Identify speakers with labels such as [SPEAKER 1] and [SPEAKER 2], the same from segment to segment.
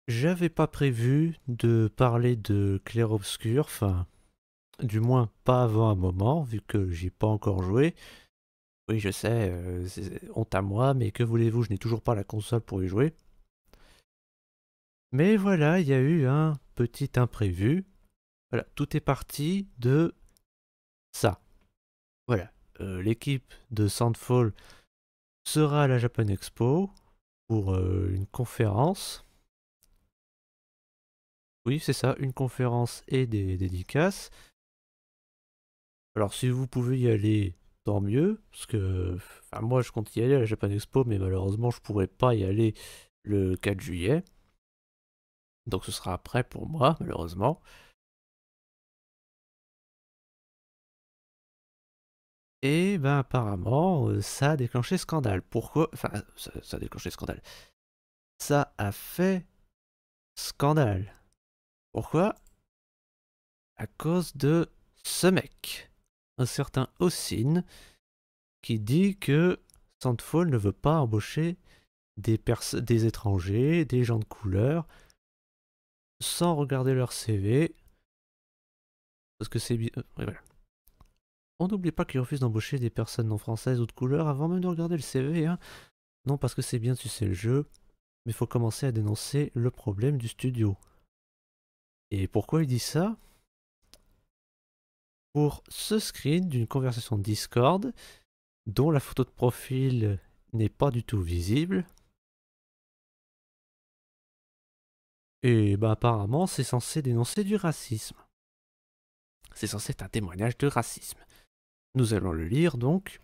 [SPEAKER 1] J'avais pas prévu de parler de Clair-Obscur, enfin, du moins pas avant un moment, vu que j'y ai pas encore joué. Oui, je sais, honte à moi, mais que voulez-vous, je n'ai toujours pas la console pour y jouer. Mais voilà, il y a eu un petit imprévu. Voilà, tout est parti de ça. Voilà, l'équipe de Sandfall sera à la Japan Expo pour une conférence. Oui, c'est ça, une conférence et des dédicaces. Alors si vous pouvez y aller, tant mieux, parce que enfin, moi je compte y aller à la Japan Expo, mais malheureusement je pourrais pas y aller le 4 juillet. Donc ce sera après pour moi, malheureusement. Et ben apparemment, ça a déclenché scandale. Pourquoi? Enfin, ça a déclenché scandale. Ça a fait scandale. Pourquoi? À cause de ce mec. Un certain Ossine qui dit que Sandfall ne veut pas embaucher des étrangers, des gens de couleur, sans regarder leur CV, parce que c'est bien. Ouais, voilà. On n'oublie pas qu'ils refusent d'embaucher des personnes non françaises ou de couleur avant même de regarder le CV, hein. Non, parce que c'est bien, tu sais le jeu, mais il faut commencer à dénoncer le problème du studio. Et pourquoi il dit ça? Pour ce screen d'une conversation Discord, dont la photo de profil n'est pas du tout visible. Et bah apparemment, c'est censé dénoncer du racisme. C'est censé être un témoignage de racisme. Nous allons le lire donc.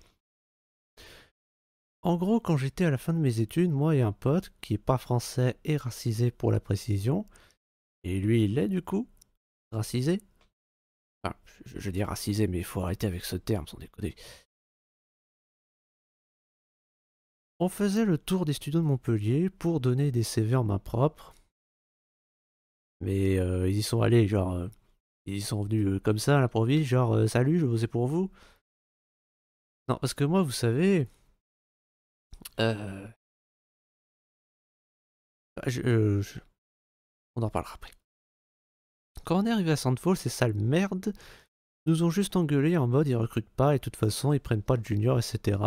[SPEAKER 1] En gros, quand j'étais à la fin de mes études, moi et un pote, qui est pas français et racisé pour la précision, et lui il l'est du coup, racisé. Enfin, je dis racisé, mais il faut arrêter avec ce terme, sans déconner. On faisait le tour des studios de Montpellier pour donner des CV en main propre, mais ils y sont allés, genre, ils y sont venus comme ça à l'improviste, genre, salut, je bossais pour vous. Non, parce que moi, vous savez, euh, on en parlera après. Quand on est arrivé à Sandfall, ces sales merdes nous ont juste engueulé en mode ils recrutent pas et de toute façon ils prennent pas de juniors, etc.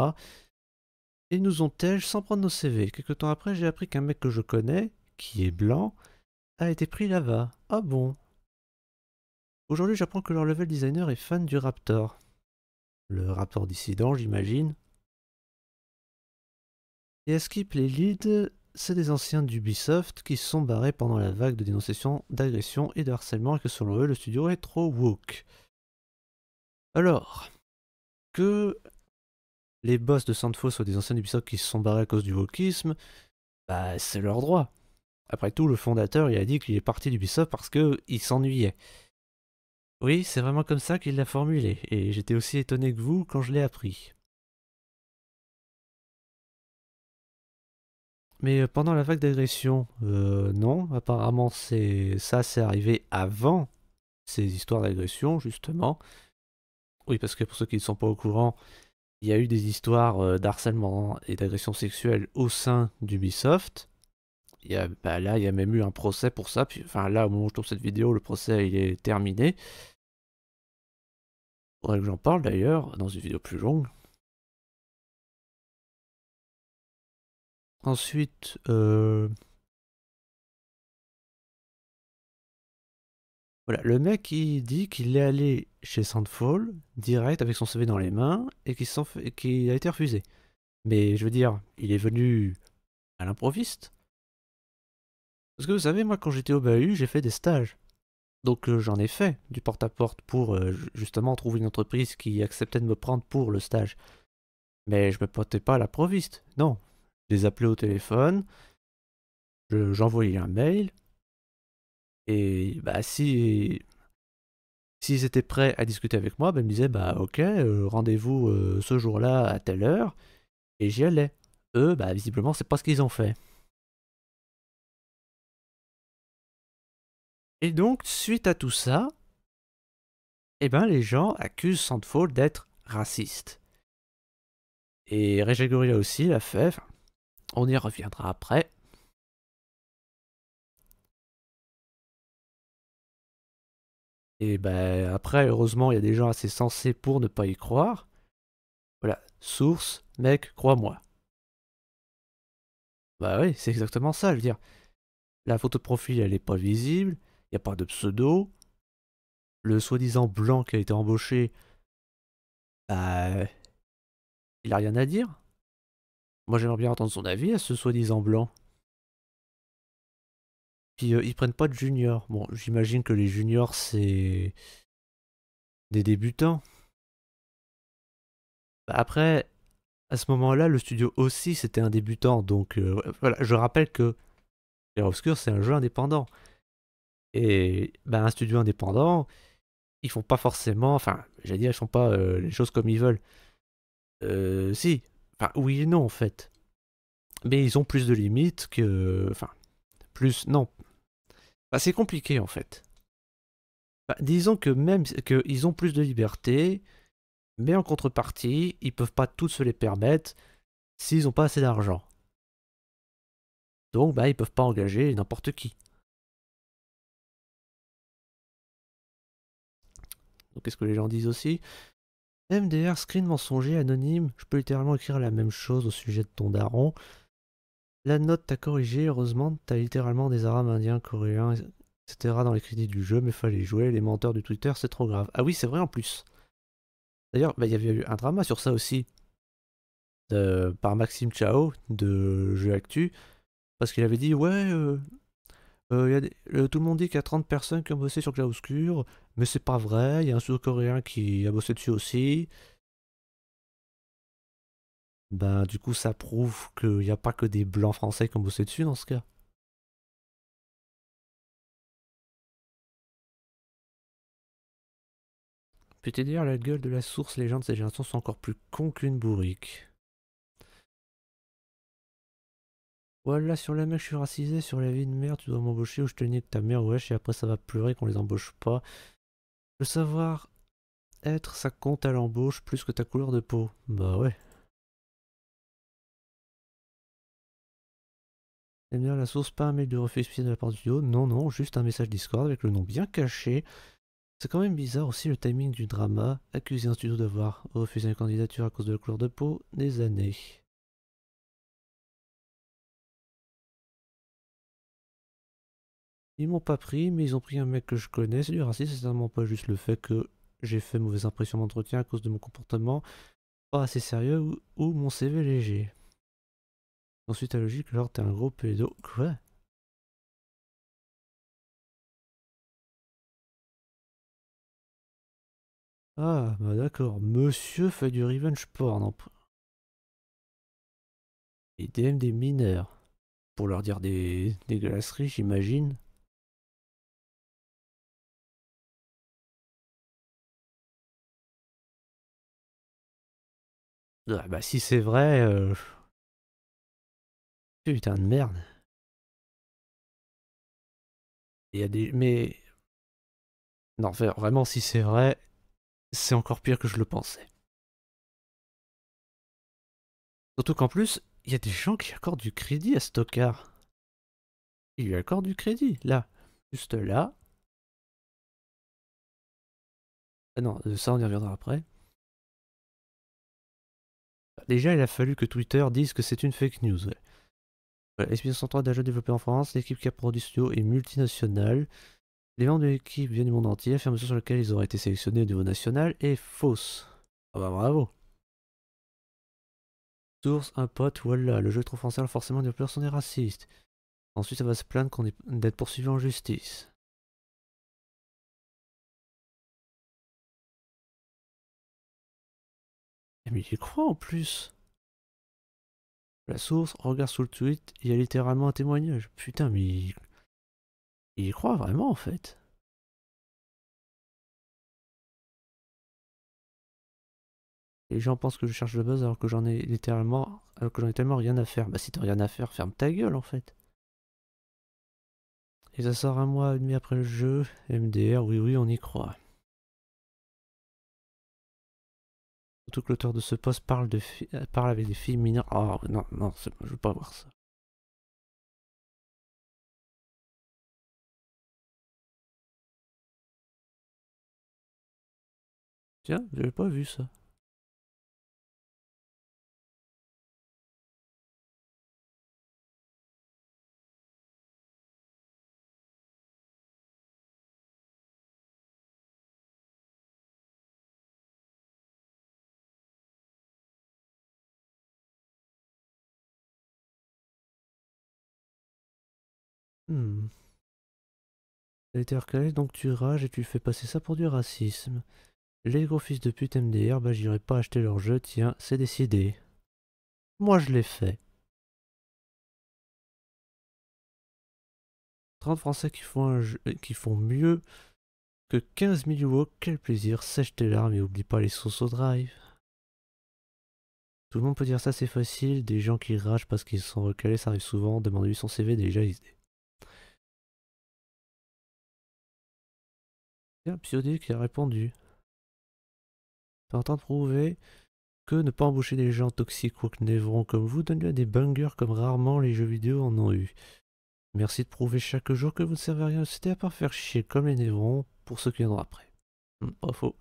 [SPEAKER 1] Et ils nous ont tège sans prendre nos CV. Quelque temps après, j'ai appris qu'un mec que je connais, qui est blanc, a été pris là-bas. Ah bon? Aujourd'hui, j'apprends que leur level designer est fan du Raptor. Le Raptor dissident, j'imagine. Et à Skip, les leads, c'est des anciens d'Ubisoft qui se sont barrés pendant la vague de dénonciations d'agression et de harcèlement et que selon eux, le studio est trop woke. Alors, que les boss de Sandfall soient des anciens d'Ubisoft qui se sont barrés à cause du wokisme, bah c'est leur droit. Après tout, le fondateur il a dit qu'il est parti d'Ubisoft parce qu'il s'ennuyait. Oui, c'est vraiment comme ça qu'il l'a formulé, et j'étais aussi étonné que vous quand je l'ai appris. Mais pendant la vague d'agression, non, apparemment c'est arrivé avant ces histoires d'agression, justement. Oui, parce que pour ceux qui ne sont pas au courant, il y a eu des histoires d'harcèlement et d'agression sexuelle au sein d'Ubisoft. Bah là, il y a même eu un procès pour ça. Puis, enfin, là, au moment où je tourne cette vidéo, le procès il est terminé. Faudrait que j'en parle d'ailleurs dans une vidéo plus longue. Ensuite, voilà, le mec il dit qu'il est allé chez Sandfall direct avec son CV dans les mains et qu'il a été refusé. Mais je veux dire, il est venu à l'improviste. Parce que vous savez, moi quand j'étais au bahut, j'ai fait des stages. Donc j'en ai fait du porte-à-porte pour justement trouver une entreprise qui acceptait de me prendre pour le stage. Mais je me portais pas à l'improviste. Non. Je les appelais au téléphone, j'envoyais un mail, et bah si s'ils étaient prêts à discuter avec moi, bah, ils me disaient bah ok, rendez-vous ce jour-là à telle heure, et j'y allais. Eux, bah visiblement c'est pas ce qu'ils ont fait. Et donc, suite à tout ça, eh ben les gens accusent Sandfall d'être raciste. Et Régé Gorilla aussi l'a fait, enfin, on y reviendra après. Et ben après, heureusement, il y a des gens assez sensés pour ne pas y croire. Voilà, source, mec, crois-moi. Bah oui, c'est exactement ça, je veux dire. La photo de profil, elle est pas visible, il n'y a pas de pseudo. Le soi-disant blanc qui a été embauché, bah, il a rien à dire. Moi, j'aimerais bien entendre son avis à ce soi-disant blanc. Puis ils prennent pas de juniors. Bon, j'imagine que les juniors, c'est des débutants. Bah, après, à ce moment-là, le studio aussi, c'était un débutant. Donc voilà, je rappelle que Clair Obscur, c'est un jeu indépendant. Et bah, un studio indépendant, ils font pas forcément, enfin, j'allais dire, ils font pas les choses comme ils veulent. Si, enfin, oui et non en fait. Mais ils ont plus de limites que, enfin, plus, non. Bah, c'est compliqué en fait. Bah, disons que même qu'ils ont plus de liberté, mais en contrepartie, ils peuvent pas tous se les permettre s'ils ont pas assez d'argent. Donc, bah, ils peuvent pas engager n'importe qui. Donc, qu'est-ce que les gens disent aussi? MDR, screen mensonger, anonyme, je peux littéralement écrire la même chose au sujet de ton daron. La note t'a corrigé, heureusement, t'as littéralement des arabes indiens, coréens, etc. dans les crédits du jeu, mais fallait jouer, les menteurs du Twitter, c'est trop grave. Ah oui, c'est vrai en plus. D'ailleurs, bah, il y avait eu un drama sur ça aussi, par Maxime Chao, de Jeux Actu, parce qu'il avait dit, ouais, tout le monde dit qu'il y a 30 personnes qui ont bossé sur Clair-Obscur, mais c'est pas vrai, il y a un sud-coréen qui a bossé dessus aussi. Ben, du coup, ça prouve qu'il n'y a pas que des blancs français qui ont bossé dessus dans ce cas. Puis te dire, la gueule de la source, les gens de cette génération sont encore plus cons qu'une bourrique. Voilà, sur la mec, je suis racisé, sur la vie de merde, tu dois m'embaucher ou je te nique ta mère, wesh, et après ça va pleurer qu'on les embauche pas. Le savoir être, ça compte à l'embauche plus que ta couleur de peau. Bah ouais. Eh bien, la source, pas un mail de refus explicite de la part du studio, non, non, juste un message Discord avec le nom bien caché. C'est quand même bizarre aussi le timing du drama, accuser un studio d'avoir refusé une candidature à cause de la couleur de peau, des années. Ils m'ont pas pris, mais ils ont pris un mec que je connais, c'est du racisme, c'est certainement pas juste le fait que j'ai fait mauvaise impression d'entretien à cause de mon comportement pas assez sérieux ou mon CV léger. Ensuite, la logique, alors t'es un gros pédo. Quoi? Ah, bah d'accord. Monsieur fait du revenge porn. Et DM des mineurs. Pour leur dire des glaceries, j'imagine. Ah, bah si c'est vrai, putain de merde. Il y a des... Mais... Non, enfin, vraiment, si c'est vrai, c'est encore pire que je le pensais. Surtout qu'en plus, il y a des gens qui accordent du crédit à Stockard. Ils lui accordent du crédit, là. Juste là. Ah non, ça on y reviendra après. Déjà, il a fallu que Twitter dise que c'est une fake news. Ouais. Voilà, SP503 d'un jeu développé en France, l'équipe qui a produit ce studio est multinationale. Les membres de l'équipe viennent du monde entier, l'affirmation sur laquelle ils auraient été sélectionnés au niveau national est fausse. Ah bah bravo. Source, un pote, voilà, le jeu est trop français, alors forcément les personnes est raciste. Ensuite, ça va se plaindre d'être poursuivi en justice. Mais il y croit en plus. La source, regarde sous le tweet, il y a littéralement un témoignage. Putain, mais il y croit vraiment en fait. Les gens pensent que je cherche le buzz alors que j'en ai littéralement, alors que j'en ai tellement rien à faire. Bah si t'as rien à faire, ferme ta gueule en fait. Et ça sort un mois et demi après le jeu. MDR, oui oui, on y croit. Surtout que l'auteur de ce post parle avec des filles mineures. Oh non, non, je veux pas voir ça. Tiens, j'avais pas vu ça. Hmm. T'as été recalé, donc tu rages et tu fais passer ça pour du racisme. Les gros fils de pute MDR, bah j'irai pas acheter leur jeu, tiens, c'est décidé. Moi je l'ai fait. 30 Français qui font un jeu, qui font mieux que 15 000 euros, quel plaisir, sèche tes larmes et oublie pas les sources au drive. Tout le monde peut dire ça, c'est facile, des gens qui ragent parce qu'ils sont recalés, ça arrive souvent, demande-lui son CV déjà listé. Tiens, Psyodé qui a répondu. T'es en train de prouver que ne pas embaucher des gens toxiques ou névrons comme vous donne lieu à des bangers comme rarement les jeux vidéo en ont eu. Merci de prouver chaque jour que vous ne servez à rien, c'était à part faire chier comme les névrons pour ceux qui viendront après. Pas faux.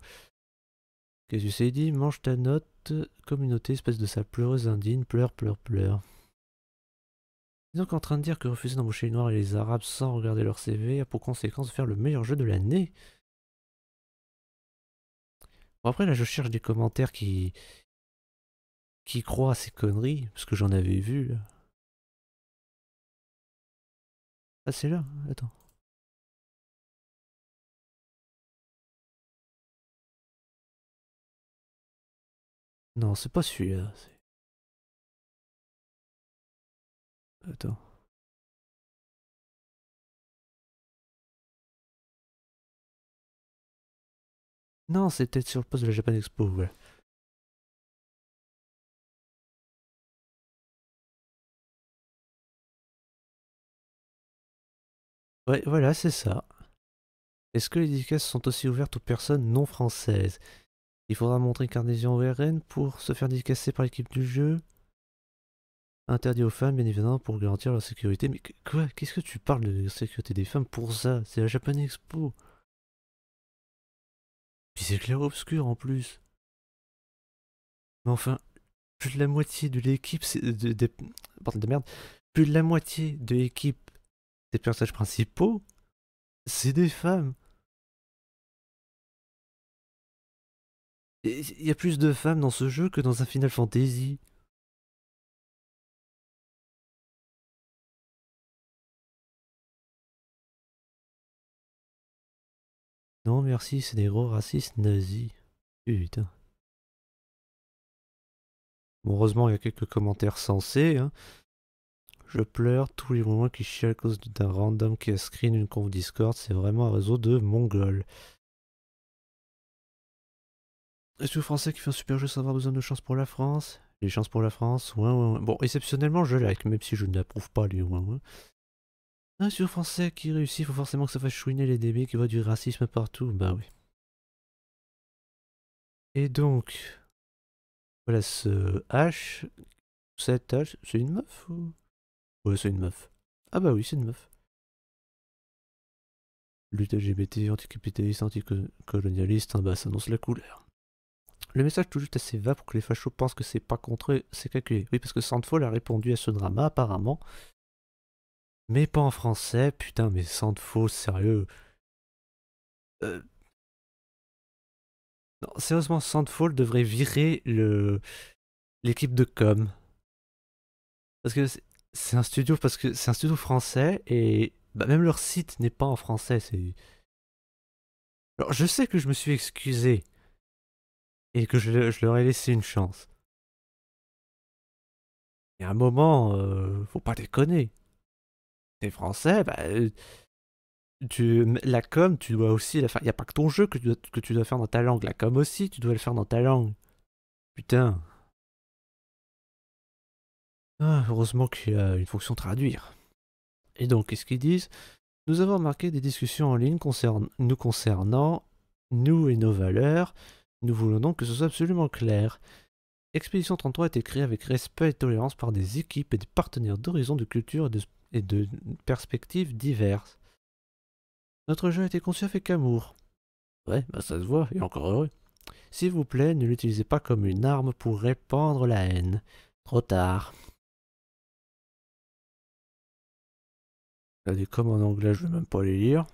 [SPEAKER 1] Qu'est-ce que tu sais dit? Mange ta note, communauté, espèce de sale pleureuse indigne, pleure, pleure, pleure. Ils sont donc en train de dire que refuser d'embaucher les Noirs et les Arabes sans regarder leur CV a pour conséquence de faire le meilleur jeu de l'année. Bon après là je cherche des commentaires qui croient à ces conneries, parce que j'en avais vu là. Ah c'est là, attends. Non c'est pas celui-là. Attends. Non c'est peut-être sur le poste de la Japan Expo, voilà. Ouais voilà c'est ça. Est-ce que les dédicaces sont aussi ouvertes aux personnes non françaises? Il faudra montrer une carte d'adhésion ORN pour se faire dédicacer par l'équipe du jeu. Interdit aux femmes, bien évidemment, pour garantir leur sécurité. Mais quoi? Qu'est-ce que tu parles de sécurité des femmes pour ça? C'est la Japan Expo. Puis c'est clair-obscur en plus. Mais enfin, plus de la moitié de l'équipe, c'est bordel de merde. Plus de la moitié de l'équipe des personnages principaux, c'est des femmes. Il y a plus de femmes dans ce jeu que dans un Final Fantasy. Non, merci, c'est des gros racistes nazis. Putain. Bon, heureusement, il y a quelques commentaires sensés. Hein. Je pleure tous les moments qui chient à cause d'un random qui a screen une conf Discord. C'est vraiment un réseau de mongols. Est-ce que le français qui fait un super jeu sans avoir besoin de chance pour la France? Les chances pour la France, ouais, ouais, ouais. Bon, exceptionnellement, je like, même si je n'approuve pas les ouais, ouais. Un sur français qui réussit, il faut forcément que ça fasse chouiner les DB qui voient du racisme partout. Bah oui. Et donc, voilà ce H. Cette H, c'est une meuf ou... Ouais, c'est une meuf. Ah bah oui, c'est une meuf. Lutte LGBT, anticapitaliste, anticolonialiste, hein, bah ça annonce la couleur. Le message tout juste assez vague pour que les fachos pensent que c'est pas contre eux, c'est calculé. Oui, parce que Sandfall a répondu à ce drama, apparemment. Mais pas en français, putain, mais Sandfall, sérieux. Euh, non, sérieusement, Sandfall devrait virer l'équipe de com. Parce que c'est un studio, parce que c'est un studio français et bah, même leur site n'est pas en français. Alors, je sais que je me suis excusé et que je leur ai laissé une chance. Et à un moment, faut pas déconner. T'es français, bah, la com, tu dois aussi la faire. Y a pas que ton jeu que tu dois faire dans ta langue. La com aussi, tu dois le faire dans ta langue. Putain. Ah, heureusement qu'il y a une fonction traduire. Et donc, qu'est-ce qu'ils disent? Nous avons remarqué des discussions en ligne nous concernant, nous et nos valeurs. Nous voulons donc que ce soit absolument clair. Expédition 33 a été créée avec respect et tolérance par des équipes et des partenaires d'horizons de culture et de perspectives diverses. Notre jeu a été conçu avec amour. Ouais, bah ça se voit, et encore heureux. S'il vous plaît, ne l'utilisez pas comme une arme pour répandre la haine. Trop tard. Il y a des coms en anglais, je vais même pas les lire.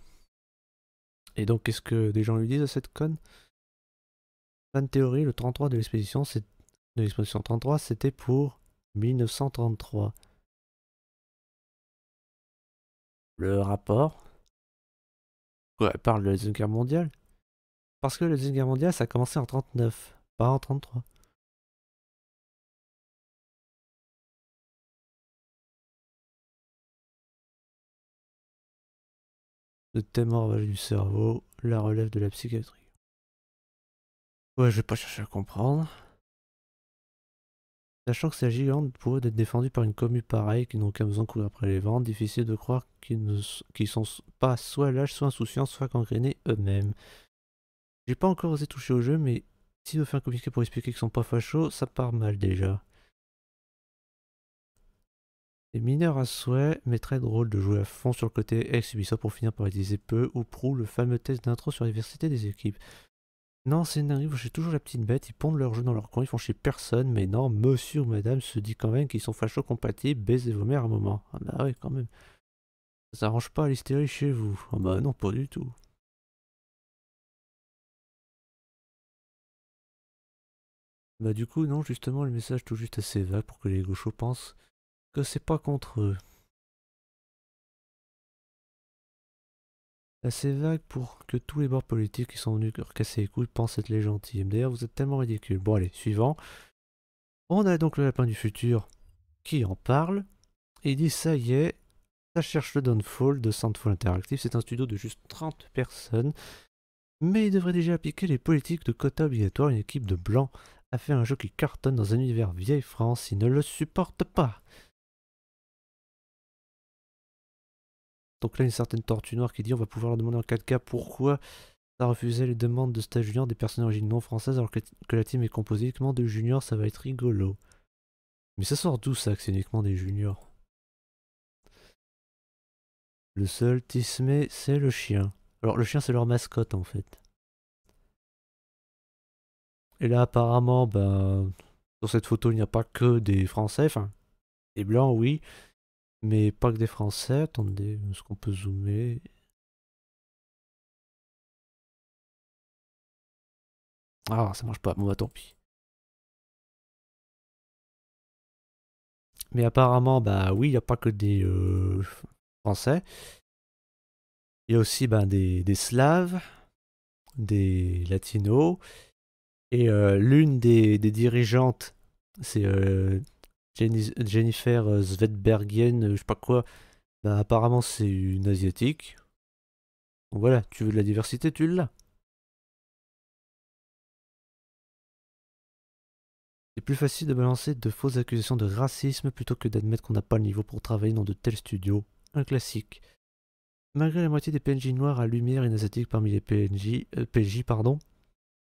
[SPEAKER 1] Et donc, qu'est-ce que des gens lui disent à cette conne? Fan théorie, le 33 de l'exposition 33, c'était pour 1933. Le rapport? Ouais, elle parle de la Deuxième Guerre mondiale. Parce que la Deuxième Guerre mondiale, ça a commencé en 39, pas en 33. Le thème ravage du cerveau, la relève de la psychiatrie. Ouais, je vais pas chercher à comprendre. Sachant que c'est gigante pour eux d'être défendus par une commu pareille, qui n'ont aucun besoin de courir après les ventes, difficile de croire qu'ils sont pas soit lâches, soit insouciants, soit gangrénés eux-mêmes. J'ai pas encore osé toucher au jeu, mais si de faire un communiqué pour expliquer qu'ils sont pas fachos, ça part mal déjà. Les mineurs à souhait, mais très drôle de jouer à fond sur le côté ex-Ubisoft pour finir par utiliser peu ou prou le fameux test d'intro sur la diversité des équipes. Non, c'est une arrive, j'ai toujours la petite bête, ils pondent leur jeu dans leur coin, ils font chier personne, mais non, monsieur ou madame se dit quand même qu'ils sont facho compatibles, baisez vos mères un moment. Ah bah ouais, quand même. Ça s'arrange pas à l'hystérie chez vous. Ah bah non, pas du tout. Bah du coup, non, justement, le message tout juste assez vague pour que les gauchos pensent que c'est pas contre eux. Assez vague pour que tous les bords politiques qui sont venus leur casser les couilles pensent être les gentils. D'ailleurs, vous êtes tellement ridicules. Bon allez, suivant. On a donc le lapin du futur qui en parle. Et il dit ça y est, ça cherche le Downfall de Soundfall Interactive. C'est un studio de juste 30 personnes. Mais il devrait déjà appliquer les politiques de quota obligatoire. Une équipe de blancs a fait un jeu qui cartonne dans un univers vieille France. Il ne le supporte pas. Donc là, une certaine tortue noire qui dit on va pouvoir leur demander en 4K pourquoi ça refusait les demandes de stage junior des personnes d'origine non française alors que la team est composée uniquement de juniors, ça va être rigolo. Mais ça sort d'où ça que c'est uniquement des juniors? Le seul tismé, c'est le chien. Alors le chien c'est leur mascotte en fait. Et là apparemment, ben, sur cette photo il n'y a pas que des Français, enfin des Blancs oui, mais pas que des Français. Attendez, est-ce qu'on peut zoomer? Ah ça marche pas, bon bah tant pis. Mais apparemment, bah oui, il n'y a pas que des Français. Il y a aussi ben, des Slaves, des Latinos. Et l'une des dirigeantes, c'est Jennifer Svedbergen, je sais pas quoi. Ben, apparemment, c'est une asiatique. Donc voilà, tu veux de la diversité, tu l'as. C'est plus facile de balancer de fausses accusations de racisme plutôt que d'admettre qu'on n'a pas le niveau pour travailler dans de tels studios. Un classique. Malgré la moitié des PNJ noirs à lumière inasiatique parmi les PJ, pardon,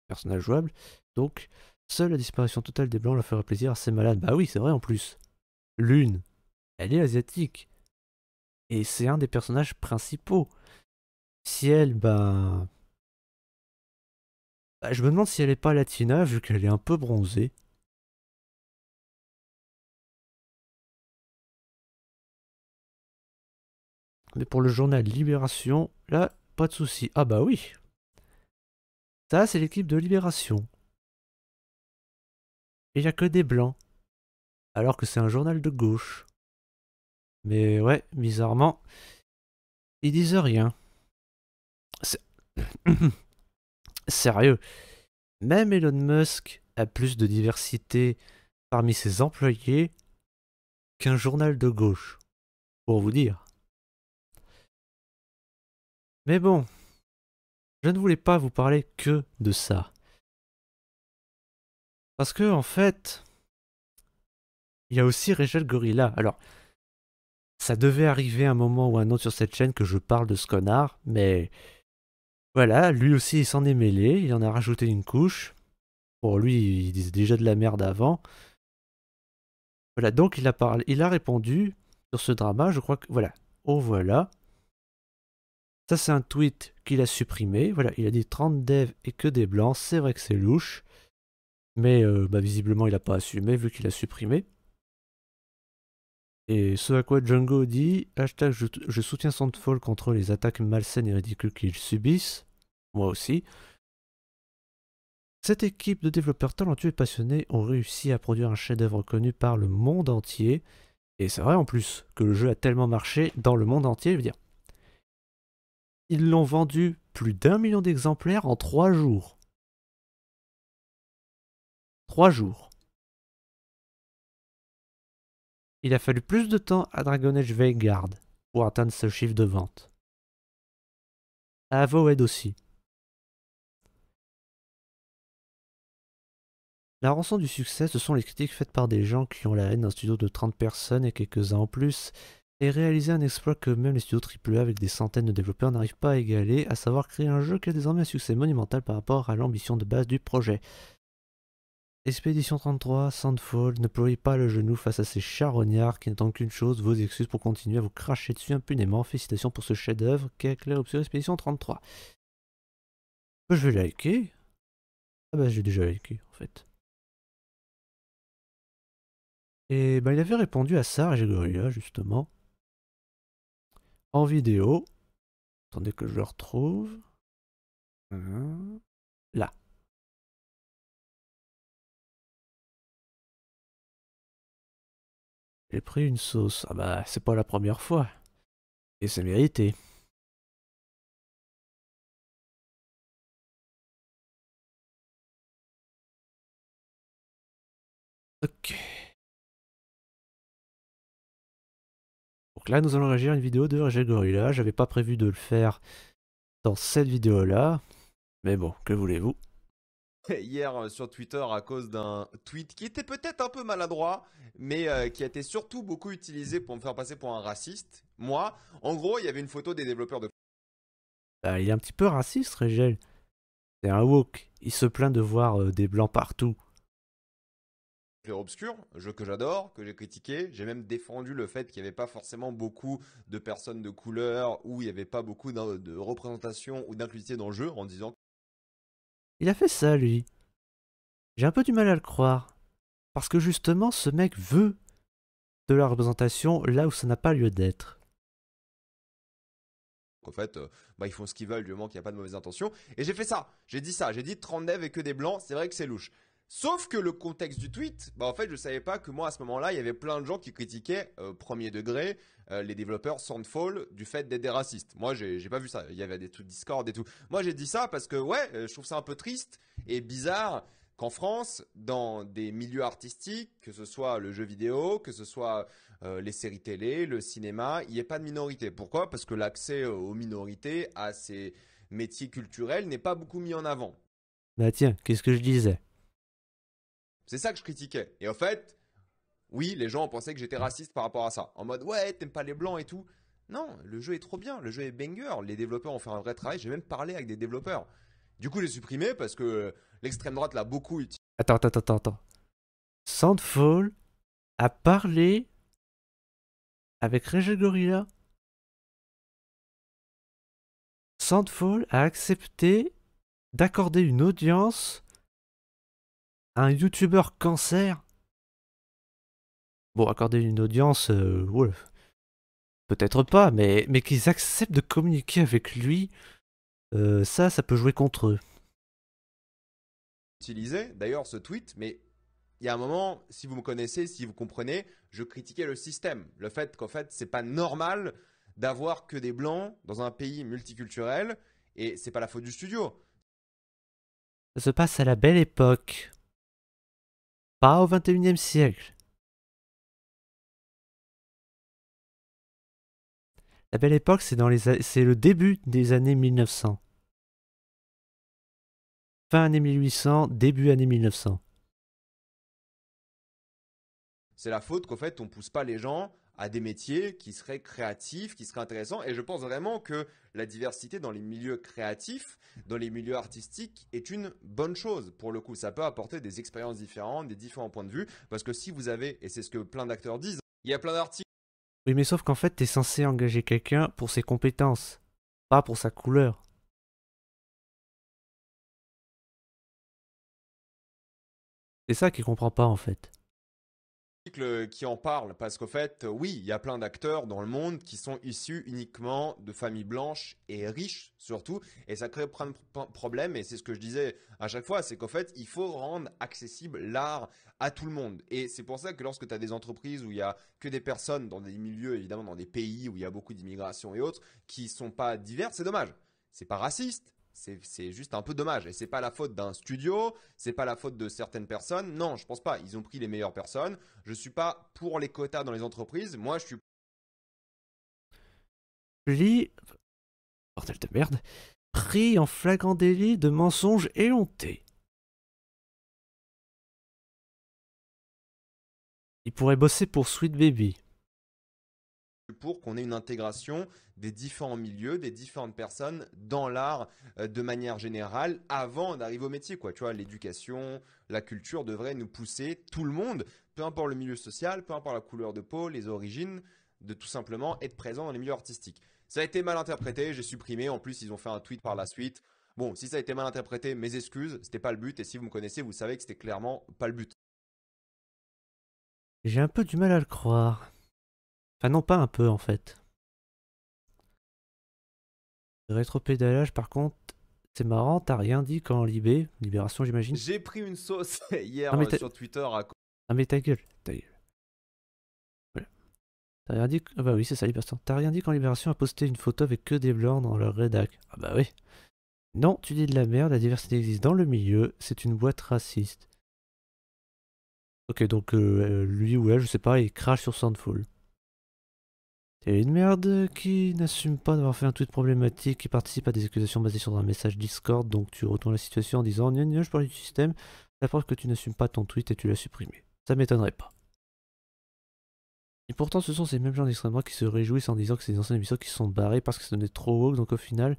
[SPEAKER 1] personnages jouables, donc, seule la disparition totale des blancs leur fera plaisir à ces malades. Bah oui, c'est vrai en plus. L'une, elle est asiatique. Et c'est un des personnages principaux. Si elle, bah, je me demande si elle est pas latina, vu qu'elle est un peu bronzée. Mais pour le journal Libération, là, pas de souci. Ah bah oui. Ça, c'est l'équipe de Libération. Et il n'y a que des blancs. Alors que c'est un journal de gauche. Mais ouais, bizarrement, ils disent rien. C'est- Sérieux. Même Elon Musk a plus de diversité parmi ses employés qu'un journal de gauche. Pour vous dire. Mais bon, je ne voulais pas vous parler que de ça. Parce que, en fait, il y a aussi Rachel Gorilla. Alors, ça devait arriver un moment ou un autre sur cette chaîne que je parle de ce connard, mais voilà, lui aussi il s'en est mêlé, il en a rajouté une couche. Pour lui, il disait déjà de la merde avant. Voilà, donc il a répondu sur ce drama, je crois que, voilà. Oh voilà. Ça, c'est un tweet qu'il a supprimé. Voilà, il a dit 30 devs et que des blancs. C'est vrai que c'est louche. Mais visiblement, il n'a pas assumé vu qu'il a supprimé. Et ce à quoi Django dit hashtag je soutiens Sandfall contre les attaques malsaines et ridicules qu'ils subissent. Moi aussi. Cette équipe de développeurs talentueux et passionnés ont réussi à produire un chef-d'œuvre connu par le monde entier. Et c'est vrai en plus que le jeu a tellement marché dans le monde entier, je veux dire. Ils l'ont vendu plus d'1 million d'exemplaires en 3 jours. 3 jours. Il a fallu plus de temps à Dragon Age Vanguard pour atteindre ce chiffre de vente. À Avowed aussi. La rançon du succès, ce sont les critiques faites par des gens qui ont la haine d'un studio de 30 personnes et quelques-uns en plus, et réaliser un exploit que même les studios AAA avec des centaines de développeurs n'arrivent pas à égaler, à savoir créer un jeu qui a désormais un succès monumental par rapport à l'ambition de base du projet. Expédition 33, Sandfall, ne pliez pas le genou face à ces charognards qui n'attendent qu'une chose, vos excuses pour continuer à vous cracher dessus impunément. Félicitations pour ce chef-d'œuvre qu'est Claire Obscure Expédition 33. Je vais liker. Ah bah j'ai déjà liké en fait. Et il avait répondu à ça, Gorilla, justement, en vidéo. Attendez que je le retrouve. Là. J'ai pris une sauce. Ah bah, c'est pas la première fois. Et c'est mérité. Ok. Donc là, nous allons réagir à une vidéo de Régel Gorilla. J'avais pas prévu de le faire dans cette vidéo-là. Mais bon, que voulez-vous?
[SPEAKER 2] Hier sur Twitter à cause d'un tweet qui était peut-être un peu maladroit, mais qui a été surtout beaucoup utilisé pour me faire passer pour un raciste. Moi, en gros, il y avait une photo des développeurs de
[SPEAKER 1] Bah, il est un petit peu raciste, Régel. C'est un woke. Il se plaint de voir des blancs partout.
[SPEAKER 2] Clair Obscur, jeu que j'adore, que j'ai critiqué. J'ai même défendu le fait qu'il n'y avait pas forcément beaucoup de personnes de couleur, ou il n'y avait pas beaucoup de représentation ou d'inclusivité dans le jeu, en disant
[SPEAKER 1] Il a fait ça, lui. J'ai un peu du mal à le croire. Parce que justement, ce mec veut de la représentation là où ça n'a pas lieu d'être.
[SPEAKER 2] qu'en fait, ils font ce qu'ils veulent du moment qu'il n'y a pas de mauvaise intention. Et j'ai fait ça, j'ai dit 30 devs et que des blancs, c'est vrai que c'est louche. Sauf que le contexte du tweet, en fait, je savais pas que moi, à ce moment-là, il y avait plein de gens qui critiquaient, premier degré, les développeurs Sandfall du fait d'être des racistes. Moi, j'ai pas vu ça. Il y avait des trucs Discord et tout. Moi, j'ai dit ça parce que, ouais, je trouve ça un peu triste et bizarre qu'en France, dans des milieux artistiques, que ce soit le jeu vidéo, que ce soit les séries télé, le cinéma, il n'y ait pas de minorité. Pourquoi? Parce que l'accès aux minorités, à ces métiers culturels, n'est pas beaucoup mis en avant.
[SPEAKER 1] Bah tiens, qu'est-ce que je disais?
[SPEAKER 2] C'est ça que je critiquais. Et en fait, oui, les gens pensaient que j'étais raciste par rapport à ça. En mode, ouais, t'aimes pas les blancs et tout. Non, le jeu est trop bien, le jeu est banger, les développeurs ont fait un vrai travail, j'ai même parlé avec des développeurs. Du coup, j'ai supprimé parce que l'extrême droite l'a beaucoup utilisé.
[SPEAKER 1] Attends. Sandfall a parlé avec Régel Gorilla. Sandfall a accepté d'accorder une audience à un youtubeur cancer. Bon, accorder une audience, ouais, peut-être pas, mais qu'ils acceptent de communiquer avec lui, ça peut jouer contre eux.
[SPEAKER 2] D'ailleurs, ce tweet, mais il y a un moment, si vous me connaissez, si vous comprenez, je critiquais le système. Le fait qu'en fait, c'est pas normal d'avoir que des blancs dans un pays multiculturel et c'est pas la faute du studio.
[SPEAKER 1] Ça se passe à la belle époque, pas au 21e siècle. La belle époque, c'est le début des années 1900. Fin année 1800, début année 1900.
[SPEAKER 2] C'est la faute qu'en fait, on pousse pas les gens à des métiers qui seraient créatifs, qui seraient intéressants. Et je pense vraiment que la diversité dans les milieux créatifs, dans les milieux artistiques, est une bonne chose. Pour le coup, ça peut apporter des expériences différentes, des différents points de vue. Parce que si vous avez, et c'est ce que plein d'acteurs disent, il y a plein d'articles.
[SPEAKER 1] Oui, mais sauf qu'en fait, t'es censé engager quelqu'un pour ses compétences. Pas pour sa couleur. C'est ça qu'il comprend pas en fait.
[SPEAKER 2] Qui en parle parce qu'au fait, oui, il y a plein d'acteurs dans le monde qui sont issus uniquement de familles blanches et riches surtout, et ça crée plein de problèmes. Et c'est ce que je disais à chaque fois, c'est qu'au fait, il faut rendre accessible l'art à tout le monde. Et c'est pour ça que lorsque tu as des entreprises où il y a que des personnes dans des milieux, évidemment dans des pays où il y a beaucoup d'immigration et autres, qui sont pas divers, c'est dommage. C'est pas raciste. C'est juste un peu dommage. Et c'est pas la faute d'un studio, c'est pas la faute de certaines personnes. Non, je pense pas. Ils ont pris les meilleures personnes. Je suis pas pour les quotas dans les entreprises. Moi, je suis
[SPEAKER 1] Je lis, bordel de merde, pris en flagrant délit de mensonge éhonté. Il pourrait bosser pour Sweet Baby.
[SPEAKER 2] pour qu'on ait une intégration des différents milieux, des différentes personnes dans l'art de manière générale avant d'arriver au métier, quoi. Tu vois, l'éducation, la culture devrait nous pousser tout le monde, peu importe le milieu social, peu importe la couleur de peau, les origines, de tout simplement être présent dans les milieux artistiques. Ça a été mal interprété, j'ai supprimé. En plus, ils ont fait un tweet par la suite. Bon, si ça a été mal interprété, mes excuses, c'était pas le but. Et si vous me connaissez, vous savez que c'était clairement pas le but.
[SPEAKER 1] J'ai un peu du mal à le croire. Enfin non, pas un peu en fait. Le rétropédalage par contre, c'est marrant, t'as rien dit quand Libération j'imagine.
[SPEAKER 2] J'ai pris une sauce
[SPEAKER 1] Ah mais,
[SPEAKER 2] hier sur Twitter à
[SPEAKER 1] ah mais ta gueule, ta gueule. Voilà. T'as rien dit. Ah bah oui, c'est ça, Libération. T'as rien dit quand Libération a posté une photo avec que des blancs dans leur rédac. Ah bah oui. Non, tu dis de la merde, la diversité existe dans le milieu, c'est une boîte raciste. Ok, donc lui ou elle, je sais pas, il crache sur Soundfall. T'es une merde qui n'assume pas d'avoir fait un tweet problématique, qui participe à des accusations basées sur un message Discord, donc tu retournes la situation en disant gna gna, je parlais du système, la preuve que tu n'assumes pas ton tweet et tu l'as supprimé. Ça m'étonnerait pas. Et pourtant, ce sont ces mêmes gens d'extrême droite qui se réjouissent en disant que c'est des anciennes émissions qui se sont barrées parce que ça donnait trop woke, donc au final,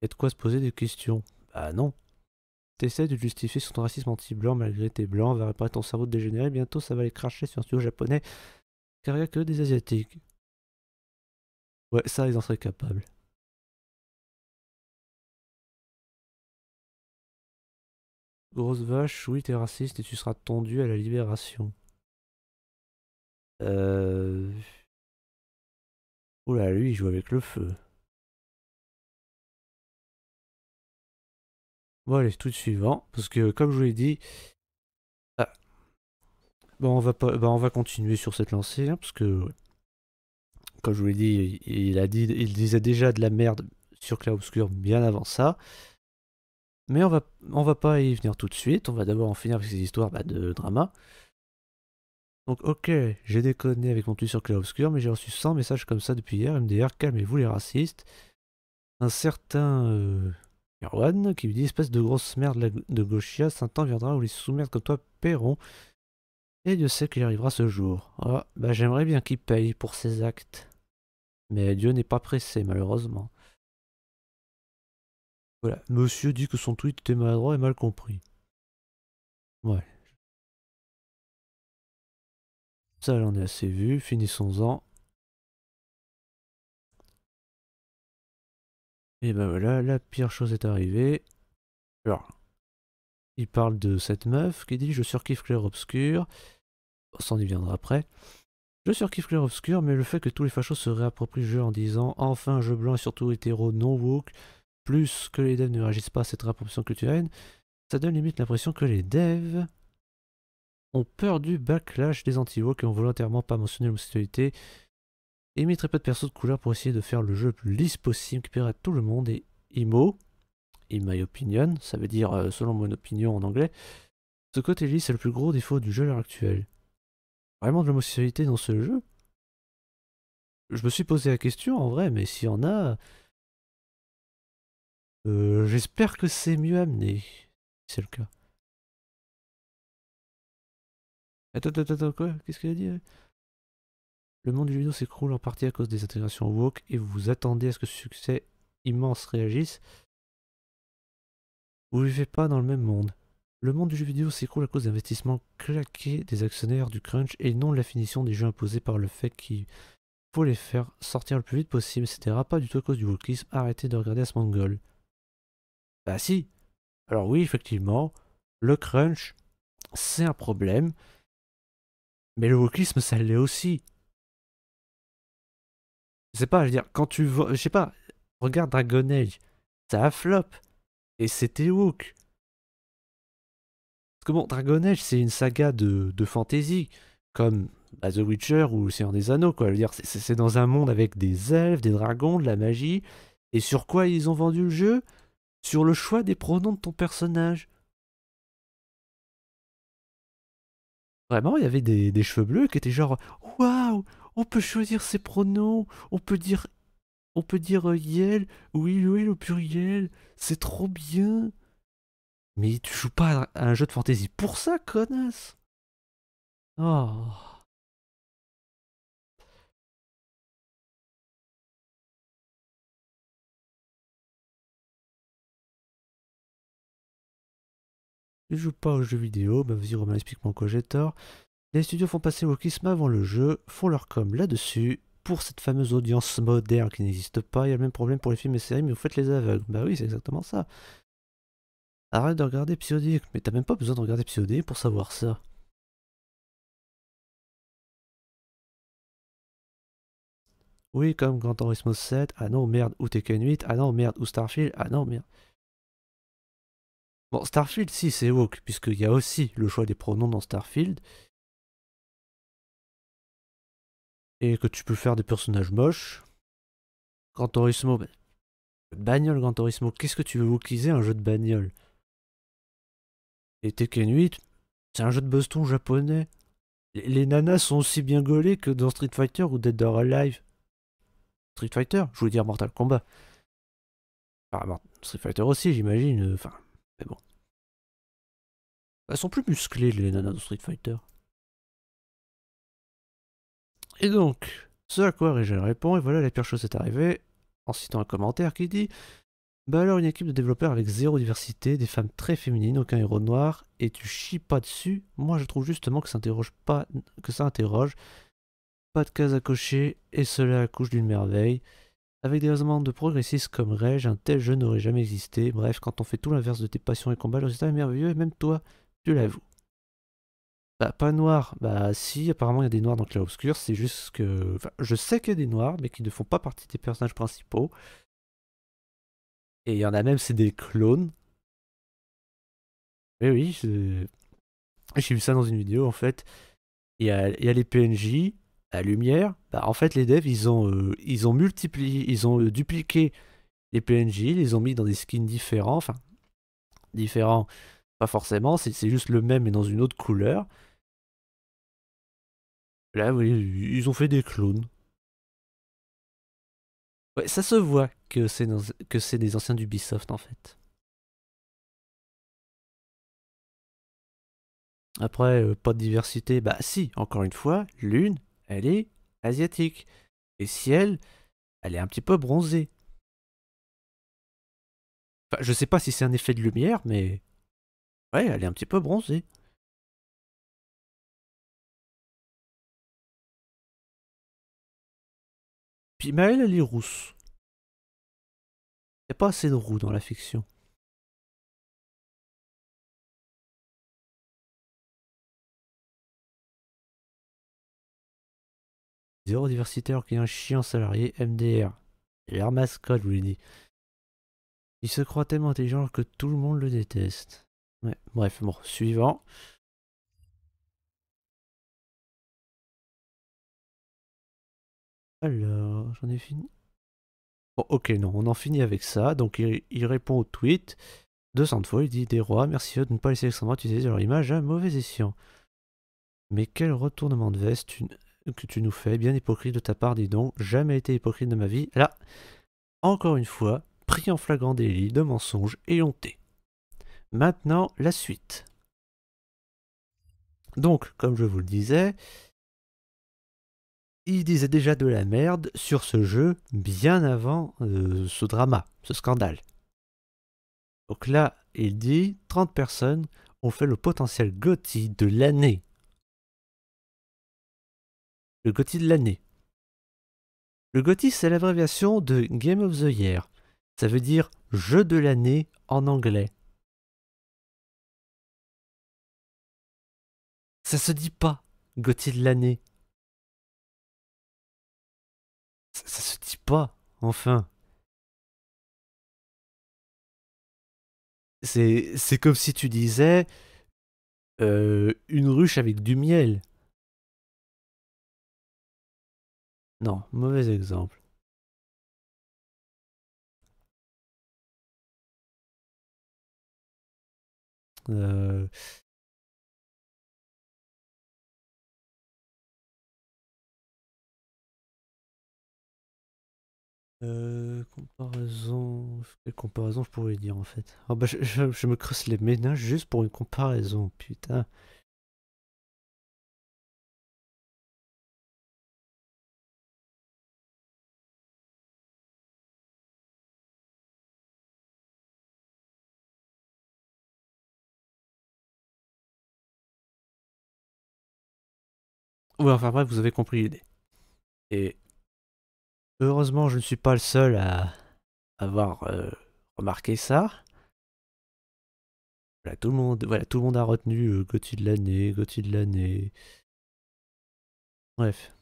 [SPEAKER 1] il y a de quoi se poser des questions. Bah non. T'essaies de justifier sur ton racisme anti-blanc malgré tes blancs, va réparer ton cerveau de dégénéré, bientôt ça va aller cracher sur un studio japonais, car il n'y a que des asiatiques. Ouais, ça, ils en seraient capables. Grosse vache, oui, t'es raciste et tu seras tondu à la libération. Euh... Oula, lui, il joue avec le feu. Bon, allez, tout suivant, parce que comme je vous l'ai dit... Ah, bon, on va pas... bah, on va continuer sur cette lancée, hein, parce que, ouais, comme je vous l'ai dit, il disait déjà de la merde sur Clair Obscur bien avant ça. Mais on va pas y venir tout de suite, on va d'abord en finir avec ces histoires de drama. Donc ok, j'ai déconné avec mon tweet sur Clair Obscur, mais j'ai reçu 100 messages comme ça depuis hier, MDR, calmez-vous les racistes. Un certain Erwan qui lui dit espèce de grosse merde de gauchias, un temps viendra où les sous-merdes comme toi paieront. Et Dieu sait qu'il arrivera ce jour. Ah, bah j'aimerais bien qu'il paye pour ses actes. Mais Dieu n'est pas pressé, malheureusement. Voilà, monsieur dit que son tweet était maladroit et mal compris. Ouais, ça j'en ai assez vu, finissons-en. Et ben voilà, la pire chose est arrivée. Alors, il parle de cette meuf qui dit je surkiffe Clair Obscur. On s'en y viendra après. Je surkiffe Clair Obscur, mais le fait que tous les fachos se réapproprient le jeu en disant enfin un jeu blanc et surtout hétéro non woke, plus que les devs ne réagissent pas à cette réappropriation culturelle, ça donne limite l'impression que les devs ont peur du backlash des anti-woke et ont volontairement pas mentionné l'homosexualité et mis très peu de persos de couleur pour essayer de faire le jeu le plus lisse possible qui plaira à tout le monde. Et IMO, in my opinion, ça veut dire selon mon opinion en anglais, ce côté lisse est le plus gros défaut du jeu à l'heure actuelle. Vraiment de l'homosexualité dans ce jeu? Je me suis posé la question en vrai, mais s'il y en a, j'espère que c'est mieux amené, si c'est le cas. Attends, quoi? Qu'est-ce qu'il a dit? Le monde du jeu vidéo s'écroule en partie à cause des intégrations woke et vous vous attendez à ce que ce succès immense réagisse. Vous vivez pas dans le même monde. Le monde du jeu vidéo s'écroule à cause des investissements claqués des actionnaires du crunch et non de la finition des jeux imposés par le fait qu'ils faut les faire sortir le plus vite possible, etc. Pas du tout à cause du wokisme, arrêtez de regarder Asmongold. Bah si. Alors oui, effectivement, le crunch, c'est un problème, mais le wokisme, ça l'est aussi. Je sais pas, je veux dire, quand tu vois, je sais pas, regarde Dragon Age, ça a flop, et c'était woke. Parce que bon, Dragon Age, c'est une saga de fantasy, comme bah, The Witcher ou Le Seigneur des Anneaux, quoi. Je veux dire, c'est dans un monde avec des elfes, des dragons, de la magie, et sur quoi ils ont vendu le jeu? Sur le choix des pronoms de ton personnage. Vraiment, il y avait des cheveux bleus qui étaient genre waouh, on peut choisir ses pronoms, on peut dire Yel, oui, oui, au pluriel, c'est trop bien. Mais tu joues pas à un jeu de fantasy pour ça, connasse. Oh. Tu joues pas aux jeux vidéo, bah vas-y Romain, explique-moi quoi j'ai tort. Les studios font passer Wokisme avant le jeu, font leur com là-dessus. Pour cette fameuse audience moderne qui n'existe pas, il y a le même problème pour les films et séries, mais vous faites les aveugles. Bah oui, c'est exactement ça. Arrête de regarder Psyodic, mais t'as même pas besoin de regarder Psyodic pour savoir ça. Oui, comme Gran Turismo 7, ah non merde, ou Tekken 8, ah non merde, ou Starfield, ah non merde. Bon, Starfield, si, c'est woke, puisqu'il y a aussi le choix des pronoms dans Starfield, et que tu peux faire des personnages moches. Gran Turismo, bah, bagnole Gran Turismo, qu'est-ce que tu veux wokiser un jeu de bagnole? Et Tekken 8, c'est un jeu de baston japonais. Les nanas sont aussi bien gaulées que dans Street Fighter ou Dead or Alive. Street Fighter, je voulais dire Mortal Kombat. Ah, bon, Street Fighter aussi, j'imagine, enfin, mais bon. Elles sont plus musclées, les nanas de Street Fighter. Et donc, ce à quoi Régel répond, et voilà la pire chose est arrivée, en citant un commentaire qui dit bah alors une équipe de développeurs avec zéro diversité, des femmes très féminines, aucun héros noir, et tu chies pas dessus. Moi je trouve justement que ça interroge pas, que ça interroge, pas de cases à cocher, et cela accouche d'une merveille. Avec des raisonnements de progressistes comme Reg, un tel jeu n'aurait jamais existé. Bref, quand on fait tout l'inverse de tes passions et combats, le résultat est merveilleux, et même toi, tu l'avoues. Bah, pas noir. Bah, si, apparemment, il y a des noirs dans Clair Obscur. C'est juste que. Enfin, je sais qu'il y a des noirs, mais qui ne font pas partie des personnages principaux. Et il y en a même, c'est des clones. Mais oui, j'ai vu ça dans une vidéo, en fait. Il y a les PNJ, la lumière. Bah, en fait, les devs, ils ont multiplié, ils ont dupliqué les PNJ, ils les ont mis dans des skins différents. Enfin, différents, pas forcément, c'est juste le même, mais dans une autre couleur. Là, oui, ils ont fait des clones. Ouais, ça se voit que c'est des anciens d'Ubisoft en fait. Après, pas de diversité, bah si, encore une fois, l'une, elle est asiatique. Et Ciel, elle est un petit peu bronzée. Enfin, je sais pas si c'est un effet de lumière, mais ouais, elle est un petit peu bronzée. Puis Maëlle, elle est rousse. Y a pas assez de roux dans la fiction. Zéro diversité alors qu'il y a un chien salarié MDR. Leur mascotte, je vous l'ai dit. Il se croit tellement intelligent que tout le monde le déteste. Ouais, bref, bon, suivant. Alors, j'en ai fini. Bon, ok, non, on en finit avec ça. Donc, il répond au tweet 200 fois. Il dit des rois, merci de ne pas laisser l'extrême droite utiliser leur image à mauvais escient. Mais quel retournement de veste que tu nous fais, bien hypocrite de ta part, dis donc. Jamais été hypocrite de ma vie. Là, encore une fois, pris en flagrant délit de mensonge et honté. Maintenant, la suite. Donc, comme je vous le disais, il disait déjà de la merde sur ce jeu bien avant ce drama, ce scandale. Donc là, il dit 30 personnes ont fait le potentiel GOTY de l'année. Le GOTY de l'année. Le GOTY, c'est l'abréviation de Game of the Year. Ça veut dire jeu de l'année en anglais. Ça se dit pas GOTY de l'année. Ça se dit pas, enfin. C'est comme si tu disais une ruche avec du miel. Non, mauvais exemple. Euh, comparaison. Quelle comparaison je pourrais dire en fait? Oh bah je me creuse les méninges juste pour une comparaison, putain. Ouais, enfin bref, vous avez compris l'idée. Et heureusement, je ne suis pas le seul à avoir remarqué ça. Voilà, tout le monde a retenu GOTY de l'année, GOTY de l'année. Bref.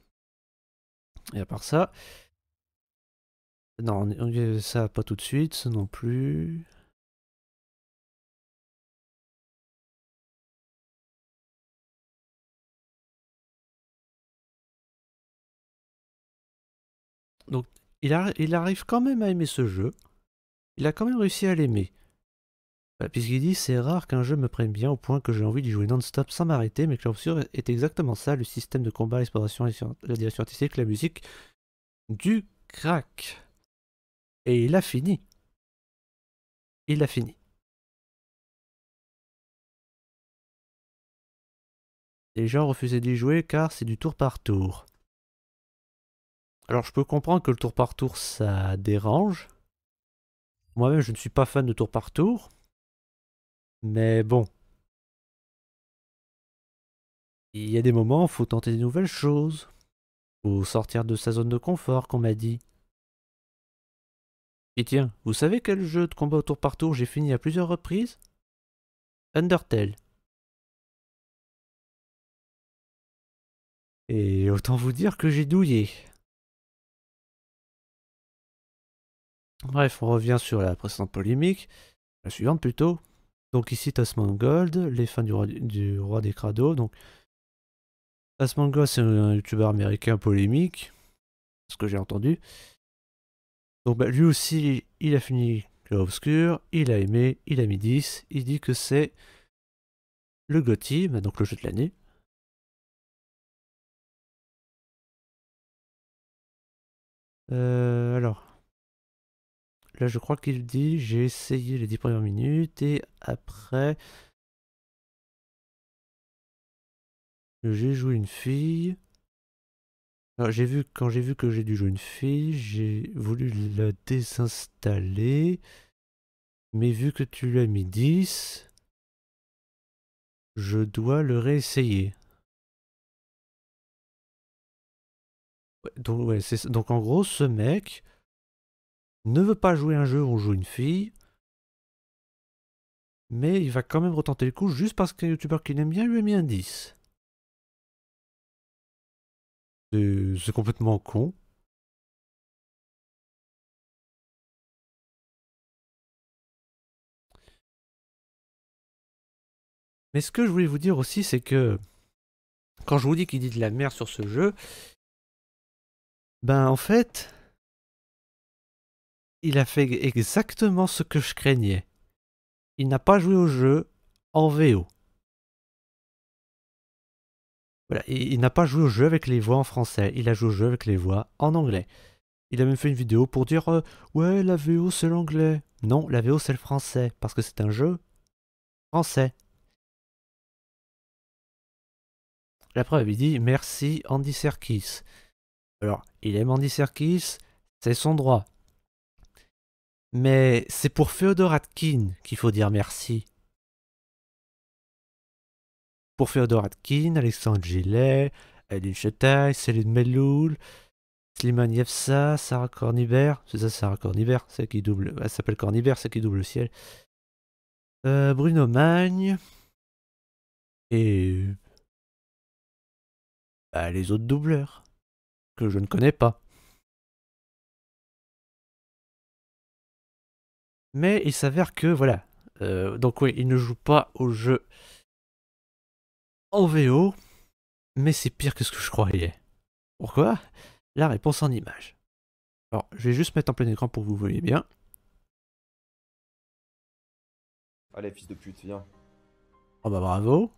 [SPEAKER 1] Et à part ça, non, ça pas tout de suite, ça non plus. Donc, il arrive quand même à aimer ce jeu. Il a quand même réussi à l'aimer. Puisqu'il dit c'est rare qu'un jeu me prenne bien au point que j'ai envie d'y jouer non-stop sans m'arrêter, mais Clair est exactement ça, le système de combat, l'exploration, la direction artistique, la musique, du crack. Et il a fini. Il a fini. Les gens refusaient d'y jouer car c'est du tour par tour. Alors je peux comprendre que le tour par tour ça dérange. Moi-même je ne suis pas fan de tour par tour. Mais bon, il y a des moments où il faut tenter des nouvelles choses. Faut sortir de sa zone de confort, qu'on m'a dit. Et tiens, vous savez quel jeu de combat au tour par tour j'ai fini à plusieurs reprises? Undertale. Et autant vous dire que j'ai douillé. Bref, on revient sur la précédente polémique. La suivante plutôt. Donc ici Tasmangold, les fans du roi des crados. Donc Tasmangold c'est un youtubeur américain polémique. Ce que j'ai entendu. Donc bah, lui aussi, il a fini Clair Obscur, il a aimé, il a mis 10. Il dit que c'est le GOTY, bah, donc le jeu de l'année. Alors, là je crois qu'il dit j'ai essayé les 10 premières minutes et après j'ai joué une fille. Alors, quand j'ai vu que j'ai dû jouer une fille, j'ai voulu la désinstaller. Mais vu que tu lui as mis 10, je dois le réessayer. Ouais, donc en gros, ce mec ne veut pas jouer un jeu où on joue une fille, mais il va quand même retenter le coup juste parce qu'un youtubeur qu'il aime bien lui a mis un 10. C'est complètement con. Mais ce que je voulais vous dire aussi, c'est que quand je vous dis qu'il dit de la merde sur ce jeu, ben en fait, il a fait exactement ce que je craignais. Il n'a pas joué au jeu en VO. Voilà, il n'a pas joué au jeu avec les voix en français, il a joué au jeu avec les voix en anglais. Il a même fait une vidéo pour dire ouais, la VO c'est l'anglais. Non, la VO c'est le français, parce que c'est un jeu français. La preuve, il dit merci Andy Serkis. Alors, il aime Andy Serkis, c'est son droit. Mais c'est pour Féodor Atkin qu'il faut dire merci. Pour Féodor Atkin, Alexandre Gillet, Edwin Chetaille, Céline Melloul, Slimane Yefsa, Sarah Cornibert, c'est ça Sarah Cornibert, c'est qui double, elle s'appelle Cornibert, c'est qui double le ciel. Bruno Magne. Et bah, les autres doubleurs, que je ne connais pas. Mais il s'avère que, voilà. Donc oui, il ne joue pas au jeu en VO, mais c'est pire que ce que je croyais. Pourquoi? La réponse en image. Alors, je vais juste mettre en plein écran pour que vous voyez bien.
[SPEAKER 2] Allez, fils de pute, viens.
[SPEAKER 1] Oh bah bravo.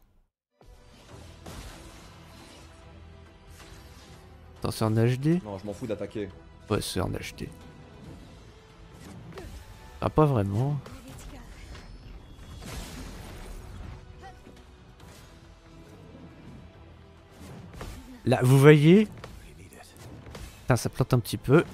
[SPEAKER 1] Attends, c'est en HD?
[SPEAKER 2] Non, je m'en fous d'attaquer.
[SPEAKER 1] Ouais, c'est en HD. Ah, pas vraiment. Là, vous voyez? Putain, ça plante un petit peu.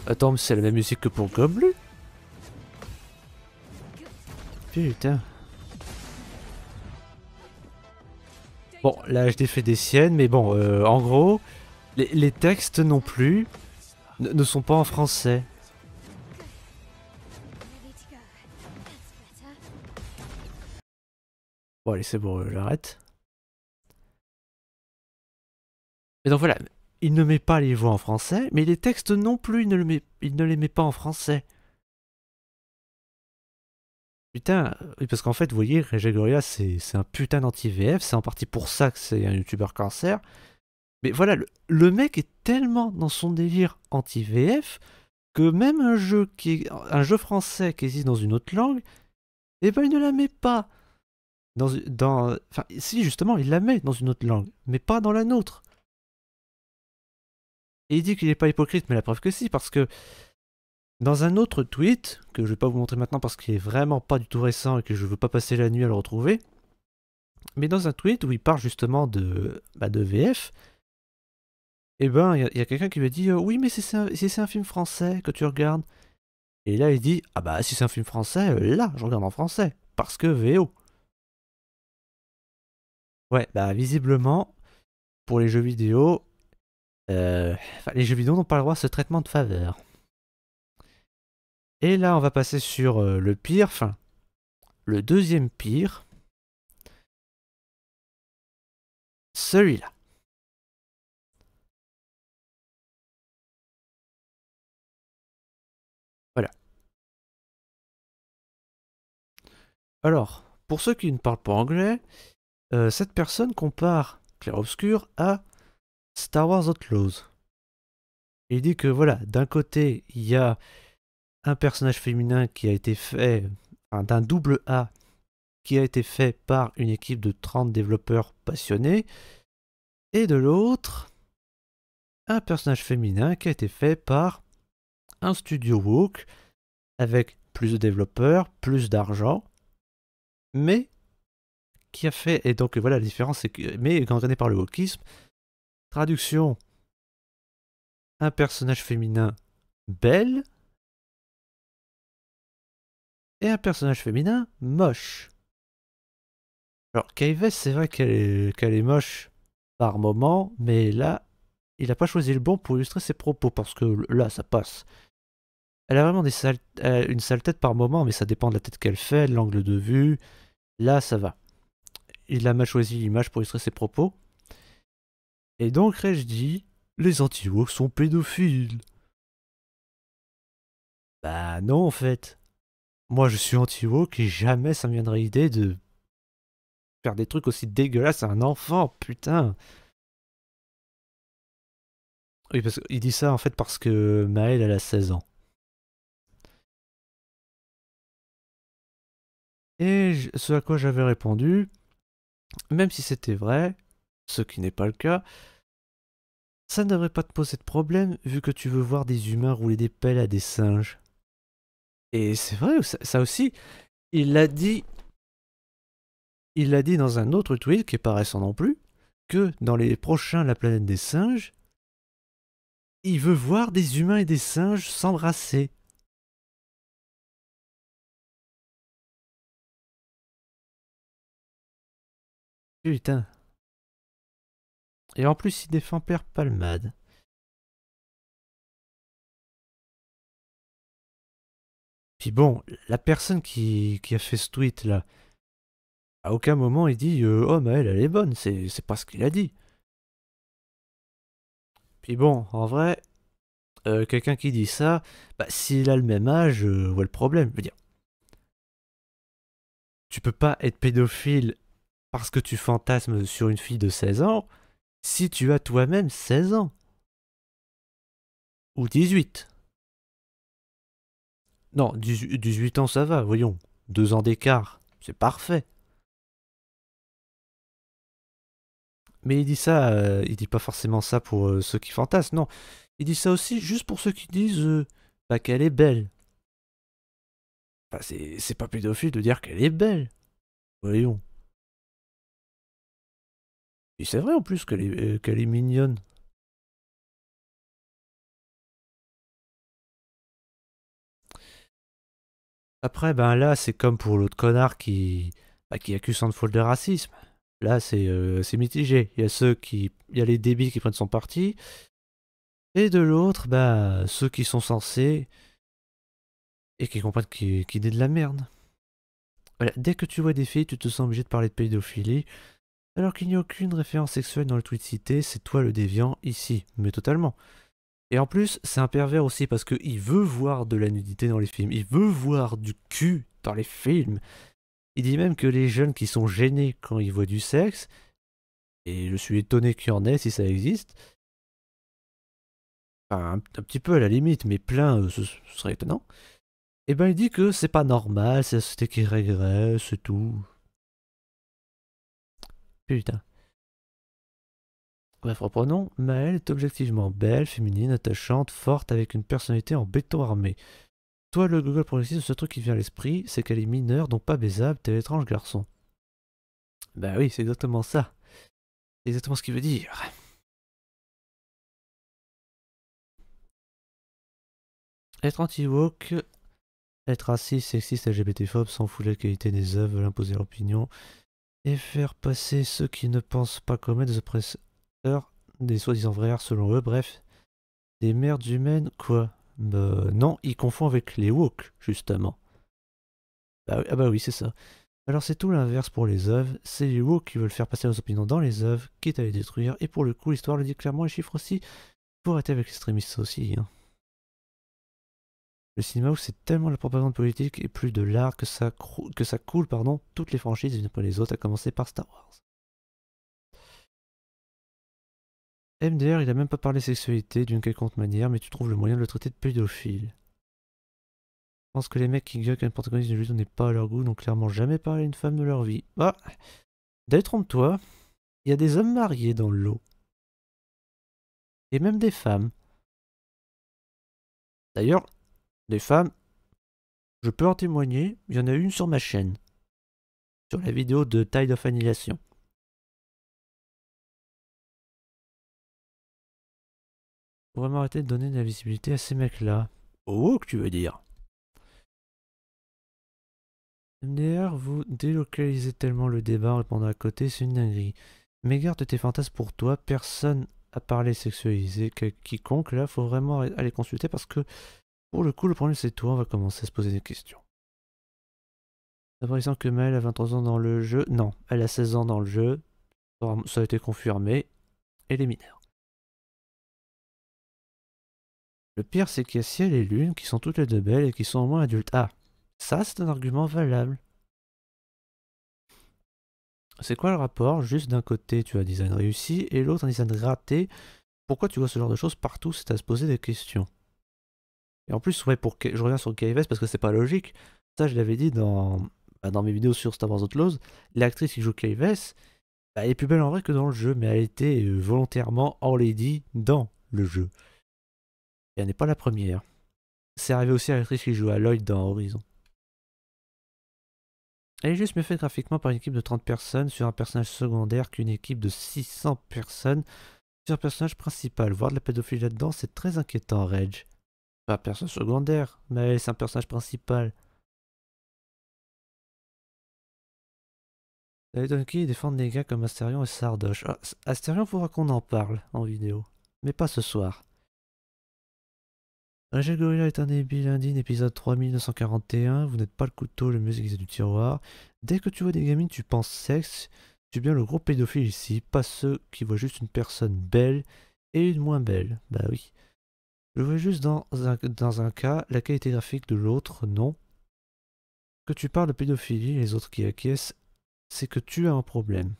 [SPEAKER 1] Attends, mais c'est la même musique que pour Goblu? Putain. Bon, là, je fait des siennes, mais bon, en gros, les textes non plus ne sont pas en français. Bon, allez, c'est bon, j'arrête. Et donc voilà, il ne met pas les voix en français, mais les textes non plus, il ne les met pas en français. Putain, oui, parce qu'en fait, vous voyez, Regegoria, c'est un putain d'anti-VF, c'est en partie pour ça que c'est un youtubeur cancer. Mais voilà, le mec est tellement dans son délire anti-VF que même un jeu français qui existe dans une autre langue, eh ben il ne la met pas. Enfin, si, justement, il la met dans une autre langue, mais pas dans la nôtre. Et il dit qu'il n'est pas hypocrite, mais la preuve que si, parce que dans un autre tweet, que je vais pas vous montrer maintenant parce qu'il est vraiment pas du tout récent et que je veux pas passer la nuit à le retrouver, mais dans un tweet où il parle justement de VF, eh ben, il y a quelqu'un qui lui a dit oui, mais si c'est un film français que tu regardes. Et là, il dit ah bah, si c'est un film français, là, je regarde en français, parce que VO. Ouais, bah, visiblement, pour les jeux vidéo, les jeux vidéo n'ont pas le droit à ce traitement de faveur. Et là, on va passer sur le pire, enfin, le deuxième pire. Celui-là. Voilà. Alors, pour ceux qui ne parlent pas anglais, cette personne compare Clair Obscur à Star Wars Outlaws. Il dit que voilà, d'un côté, il y a un personnage féminin qui a été fait, enfin, d'un double A, qui a été fait par une équipe de 30 développeurs passionnés, et de l'autre, un personnage féminin qui a été fait par un studio woke, avec plus de développeurs, plus d'argent, mais qui a fait, et donc voilà la différence, c'est que, mais gangréné par le wokisme, traduction, un personnage féminin belle, et un personnage féminin moche. Alors, Kaives, c'est vrai qu'elle est moche par moment, mais là, il n'a pas choisi le bon pour illustrer ses propos, parce que là, ça passe. Elle a vraiment une sale tête par moment, mais ça dépend de la tête qu'elle fait, de l'angle de vue. Là, ça va. Il a mal choisi l'image pour illustrer ses propos. Et donc, Reg dit, les anti-woke sont pédophiles. Bah non, en fait. Moi, je suis anti-woke et jamais ça me viendrait l'idée de faire des trucs aussi dégueulasses à un enfant, putain. Oui, parce qu'il dit ça en fait parce que Maëlle, elle a 16 ans. Et ce à quoi j'avais répondu, même si c'était vrai, ce qui n'est pas le cas, ça ne devrait pas te poser de problème vu que tu veux voir des humains rouler des pelles à des singes. Et c'est vrai, ça aussi, il l'a dit. Il l'a dit dans un autre tweet qui est pas récent non plus, que dans les prochains La planète des singes, il veut voir des humains et des singes s'embrasser. Putain. Et en plus, il défend Père Palmade. Puis bon, la personne qui a fait ce tweet là, à aucun moment il dit oh Maëlle elle est bonne, c'est pas ce qu'il a dit. Puis bon, en vrai, quelqu'un qui dit ça, bah, s'il a le même âge, où est le problème? Je veux dire, tu peux pas être pédophile parce que tu fantasmes sur une fille de 16 ans si tu as toi-même 16 ans. Ou 18. Non, 18 ans ça va, voyons. 2 ans d'écart, c'est parfait. Mais il dit ça, il dit pas forcément ça pour ceux qui fantasment, non. Il dit ça aussi juste pour ceux qui disent bah, qu'elle est belle. Enfin, c'est pas pédophile de dire qu'elle est belle. Voyons. Et c'est vrai en plus qu'elle est mignonne. Après, ben là, c'est comme pour l'autre connard qui accuse Sandford de racisme. Là, c'est mitigé. Il y a les débiles qui prennent son parti, et de l'autre, bah, ceux qui sont censés et qui comprennent qu'il dit de la merde. Voilà, dès que tu vois des filles, tu te sens obligé de parler de pédophilie, alors qu'il n'y a aucune référence sexuelle dans le tweet cité, c'est toi le déviant ici, mais totalement. Et en plus, c'est un pervers aussi parce qu'il veut voir de la nudité dans les films, il veut voir du cul dans les films. Il dit même que les jeunes qui sont gênés quand ils voient du sexe, et je suis étonné qu'il y en ait si ça existe, enfin un petit peu à la limite, mais plein, ce serait étonnant. Et ben il dit que c'est pas normal, c'est la société qui régresse, c'est tout. Putain. Bref, reprenons. Maëlle est objectivement belle, féminine, attachante, forte, avec une personnalité en béton armé. Toi, le Google progressiste, ce truc qui vient à l'esprit, c'est qu'elle est mineure, donc pas baisable, tel étrange garçon. Bah oui, c'est exactement ça. C'est exactement ce qu'il veut dire. Être anti-woke, être raciste, sexiste, LGBT-phobe, s'en fout de la qualité des œuvres, veut imposer leur opinion, et faire passer ceux qui ne pensent pas comme eux des oppresseurs, des soi-disant vrais selon eux, bref, des merdes humaines, quoi. Bah non, il confond avec les woke, justement. Ah bah oui, c'est ça. Alors c'est tout l'inverse pour les œuvres, c'est les woke qui veulent faire passer leurs opinions dans les œuvres, quitte à les détruire, et pour le coup l'histoire le dit clairement, les chiffres aussi, faut arrêter avec l'extrémiste aussi. Hein. Le cinéma où c'est tellement la propagande politique et plus de l'art que ça coule, pardon, toutes les franchises les unes après les autres, à commencer par Star Wars. MDR, il a même pas parlé sexualité d'une quelconque manière, mais tu trouves le moyen de le traiter de pédophile. Je pense que les mecs qui gueulent qu'un protagoniste d'une vidéo n'est pas à leur goût n'ont clairement jamais parlé à une femme de leur vie. Ah, détrompe-toi, il y a des hommes mariés dans le lot. Et même des femmes. D'ailleurs, des femmes, je peux en témoigner, il y en a une sur ma chaîne. Sur la vidéo de Tide of Annihilation. Faut vraiment arrêter de donner de la visibilité à ces mecs-là. Oh, que tu veux dire? MDR, vous délocalisez tellement le débat en répondant à côté, c'est une dinguerie. Mais garde tes fantasmes pour toi, personne à parler sexualisé, quiconque, là, faut vraiment aller consulter parce que, pour le coup, le problème c'est toi, on va commencer à se poser des questions. L'impression que Mel a 23 ans dans le jeu, non, elle a 16 ans dans le jeu, ça a été confirmé, et les mineurs. Le pire, c'est qu'il y a Ciel et Lune qui sont toutes les deux belles et qui sont au moins adultes. Ah, ça, c'est un argument valable. C'est quoi le rapport? Juste d'un côté, tu as un design réussi et l'autre un design raté. Pourquoi tu vois ce genre de choses partout? C'est à se poser des questions. Et en plus, ouais, je reviens sur KVS parce que c'est pas logique. Ça, je l'avais dit dans mes vidéos sur Star Wars Outlaws. L'actrice qui joue KVS, elle est plus belle en vrai que dans le jeu, mais elle était volontairement en lady dans le jeu. Et elle n'est pas la première. C'est arrivé aussi à l'actrice qui joue à Lloyd dans Horizon. Elle est juste mieux faite graphiquement par une équipe de 30 personnes sur un personnage secondaire qu'une équipe de 600 personnes sur un personnage principal. Voir de la pédophilie là-dedans, c'est très inquiétant, Reg. Pas un personnage secondaire, mais c'est un personnage principal. Les Donkey défendent des gars comme Astérion et Sardoche. Ah, Astérion, faudra qu'on en parle en vidéo. Mais pas ce soir. Rachel Gorilla est un débile indigne, épisode 3941. Vous n'êtes pas le couteau, le musique est du tiroir. Dès que tu vois des gamines, tu penses sexe. Tu es bien le gros pédophile ici, pas ceux qui voient juste une personne belle et une moins belle. Bah oui. Je vois juste dans un cas la qualité graphique de l'autre, non. Que tu parles de pédophilie, les autres qui acquiescent, c'est que tu as un problème.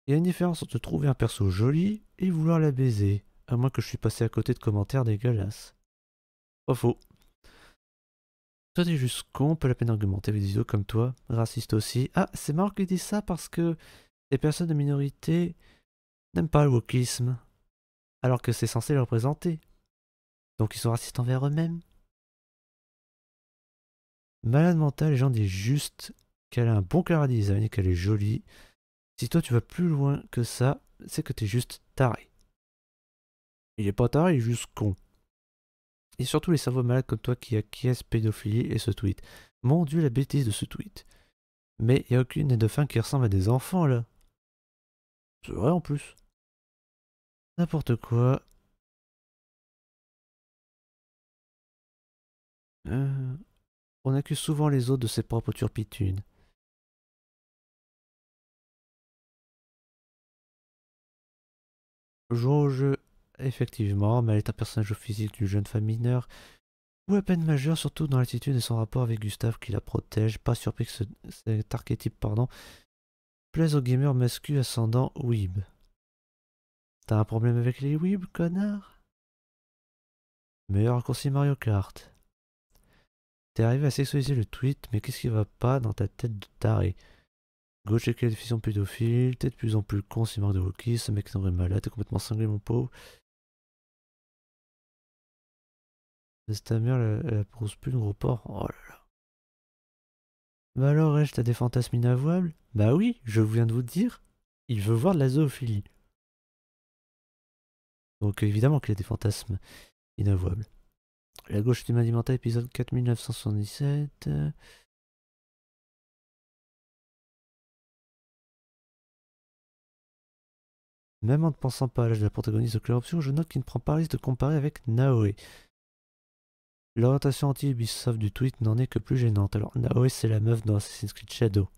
[SPEAKER 1] Il y a une différence entre trouver un perso joli et vouloir la baiser, à moins que je suis passé à côté de commentaires dégueulasses. Pas faux. Toi t'es juste con, pas la peine d'argumenter avec des idiots comme toi, raciste aussi. Ah, c'est marrant qu'ils disent ça parce que les personnes de minorité n'aiment pas le wokisme, alors que c'est censé les représenter. Donc ils sont racistes envers eux-mêmes. Malade mental, les gens disent juste qu'elle a un bon chara design et qu'elle est jolie. Si toi tu vas plus loin que ça, c'est que t'es juste taré. Il est pas taré, il est juste con. Et surtout les cerveaux malades comme toi qui acquiescent pédophilie et ce tweet. Mon dieu la bêtise de ce tweet. Mais y a aucune des deux fins qui ressemble à des enfants là. C'est vrai en plus. N'importe quoi. Euh, on accuse souvent les autres de ses propres turpitudes. Jauge, effectivement, mais elle est un personnage physique d'une jeune femme mineure ou à peine majeure, surtout dans l'attitude et son rapport avec Gustave qui la protège. Pas surpris que cet archétype, plaise aux gamers masculins ascendant weeb. T'as un problème avec les weeb, connard? Meilleur raccourci Mario Kart. T'es arrivé à sexualiser le tweet, mais qu'est-ce qui va pas dans ta tête de taré? Go checker la définition pédophile, t'es de plus en plus con si marque de Wookiee, ce mec est un vrai malade, t'es complètement cinglé mon pauvre. Ta mère, elle pose plus le gros porc. Oh là là. Bah alors, Reg, t'as des fantasmes inavouables? Bah oui, je viens de vous le dire. Il veut voir de la zoophilie. Donc évidemment qu'il y a des fantasmes inavouables. La gauche du Manimenta, épisode 4977. Même en ne pensant pas à l'âge de la protagoniste de Claire Option, je note qu'il ne prend pas le risque de comparer avec Naoe. L'orientation anti-Ubisoft du tweet n'en est que plus gênante. Alors, Naoe, c'est la meuf dans Assassin's Creed Shadow.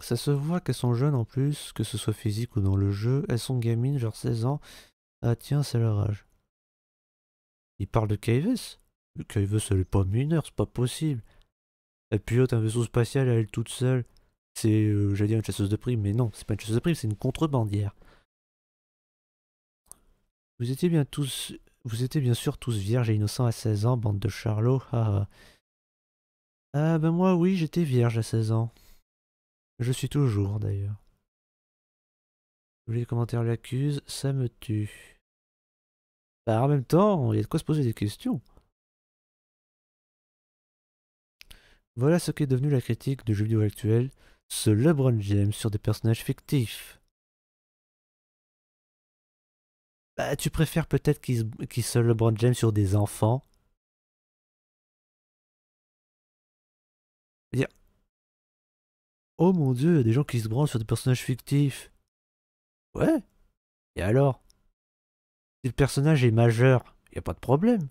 [SPEAKER 1] Ça se voit qu'elles sont jeunes en plus, que ce soit physique ou dans le jeu. Elles sont gamines, genre 16 ans. Ah tiens, c'est leur âge. Il parle de Kaivis? Kaivis, elle est pas mineure, c'est pas possible. Elle pilote un vaisseau spatial à elle toute seule. C'est, j'allais dire une chasseuse de primes, mais non, c'est pas une chasseuse de primes, c'est une contrebandière. Vous étiez bien tous, vous étiez bien sûr tous vierges et innocents à 16 ans, bande de charlots. Ah, ah ben moi oui, j'étais vierge à 16 ans. Je suis toujours d'ailleurs. Tous les commentaires l'accusent, ça me tue. Bah en même temps, il y a de quoi se poser des questions. Voilà ce qu'est devenu la critique du jeu vidéo actuel, ce LeBron James sur des personnages fictifs. Bah tu préfères peut-être qu'il se LeBron James sur des enfants? Dire, oh mon dieu, il y a des gens qui se branlent sur des personnages fictifs. Ouais, et alors? Si le personnage est majeur, y a pas de problème.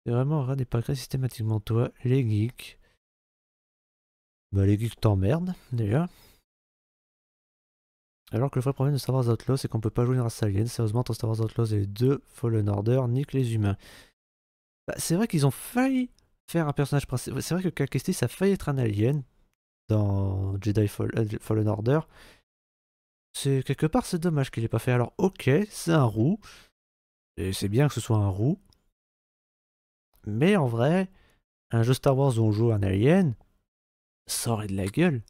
[SPEAKER 1] C'est vraiment rare d'épargner systématiquement toi, les geeks. Bah les geeks t'emmerdent, déjà. Alors que le vrai problème de Star Wars Outlaws, c'est qu'on peut pas jouer une race alien. Sérieusement, entre Star Wars Outlaws et 2 Fallen Order, nique les humains. Bah, c'est vrai qu'ils ont failli faire un personnage principal. C'est vrai que Cal Kestis a failli être un alien dans Fallen Order. C'est quelque part, c'est dommage qu'il ait pas fait. Alors, ok, c'est un roux. Et c'est bien que ce soit un roux. Mais en vrai, un jeu Star Wars où on joue un alien, ça aurait de la gueule.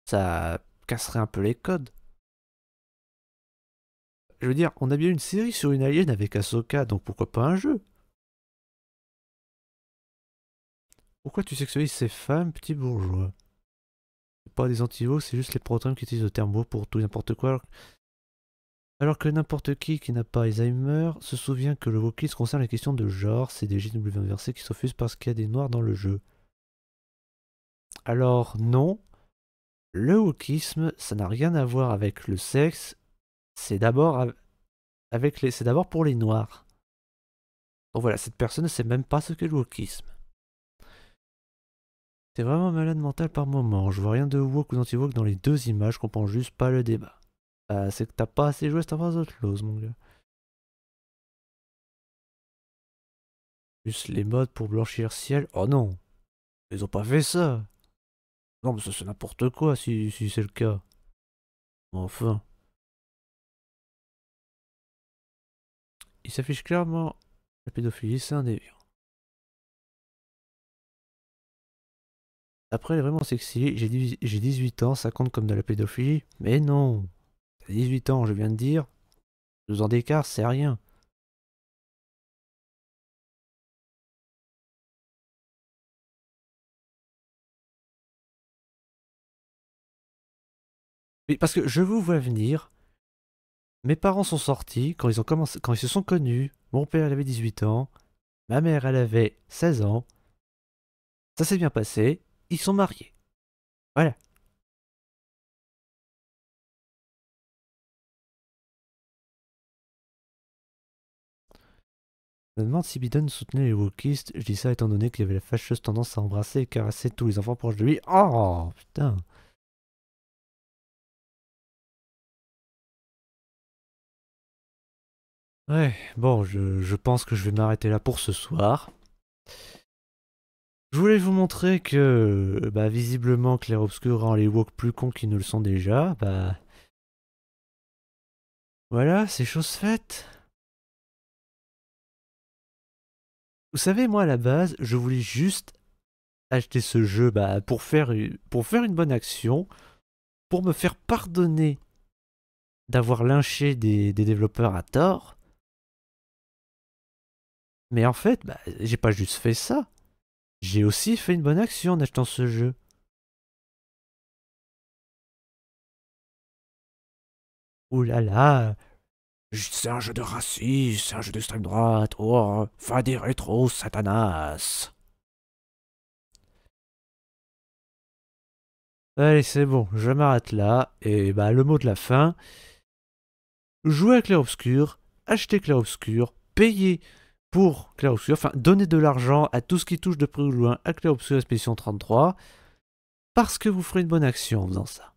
[SPEAKER 1] Ça casserait un peu les codes. Je veux dire, on a bien une série sur une alien avec Ahsoka, donc pourquoi pas un jeu? Pourquoi tu sexualises ces femmes, petit bourgeois? C'est pas des anti-woke, c'est juste les protones qui utilisent le terme woke pour tout et n'importe quoi. Alors que n'importe qui n'a pas Alzheimer se souvient que le wokisme concerne les questions de genre, c'est des JW inversés qui se refusent parce qu'il y a des noirs dans le jeu. Alors non, le wokisme, ça n'a rien à voir avec le sexe, c'est d'abord c'est d'abord pour les noirs. Donc voilà, cette personne ne sait même pas ce qu'est le wokisme. T'es vraiment malade mental par moment, je vois rien de woke ou d'anti-woke dans les deux images, je comprends juste pas le débat. C'est que t'as pas assez joué Star Wars Outlaws, mon gars. Juste les modes pour blanchir ciel. Oh non, ils ont pas fait ça. Non, mais ça c'est n'importe quoi si c'est le cas. Enfin. Il s'affiche clairement la pédophilie, c'est un déviant. Après, elle est vraiment sexy. J'ai 18 ans, ça compte comme de la pédophilie. Mais non. T'as 18 ans, je viens de dire. 2 ans d'écart, c'est rien. Mais parce que je vous vois venir. Mes parents sont sortis quand quand ils se sont connus. Mon père, il avait 18 ans. Ma mère, elle avait 16 ans. Ça s'est bien passé. Ils sont mariés. Voilà. Je me demande si Biden soutenait les wokistes. Je dis ça étant donné qu'il avait la fâcheuse tendance à embrasser et caresser tous les enfants proches de lui. Oh, putain. Ouais, bon, je pense que je vais m'arrêter là pour ce soir. Je voulais vous montrer que, bah, visiblement, Clair Obscur rend les woke plus cons qu'ils ne le sont déjà. Bah, voilà, c'est chose faite. Vous savez, moi, à la base, je voulais juste acheter ce jeu bah, pour faire une bonne action, pour me faire pardonner d'avoir lynché des développeurs à tort. Mais en fait, bah, j'ai pas juste fait ça. J'ai aussi fait une bonne action en achetant ce jeu. Ouh là là, c'est un jeu de racisme, c'est un jeu d'extrême droite. Oh, fin des rétros, Satanas. Allez, c'est bon, je m'arrête là. Et bah, le mot de la fin. Jouez à Clair Obscur, achetez Clair Obscur, payez pour Clair Obscur, enfin, donnez de l'argent à tout ce qui touche de près ou de loin à Clair Obscur Expédition 33, parce que vous ferez une bonne action en faisant ça.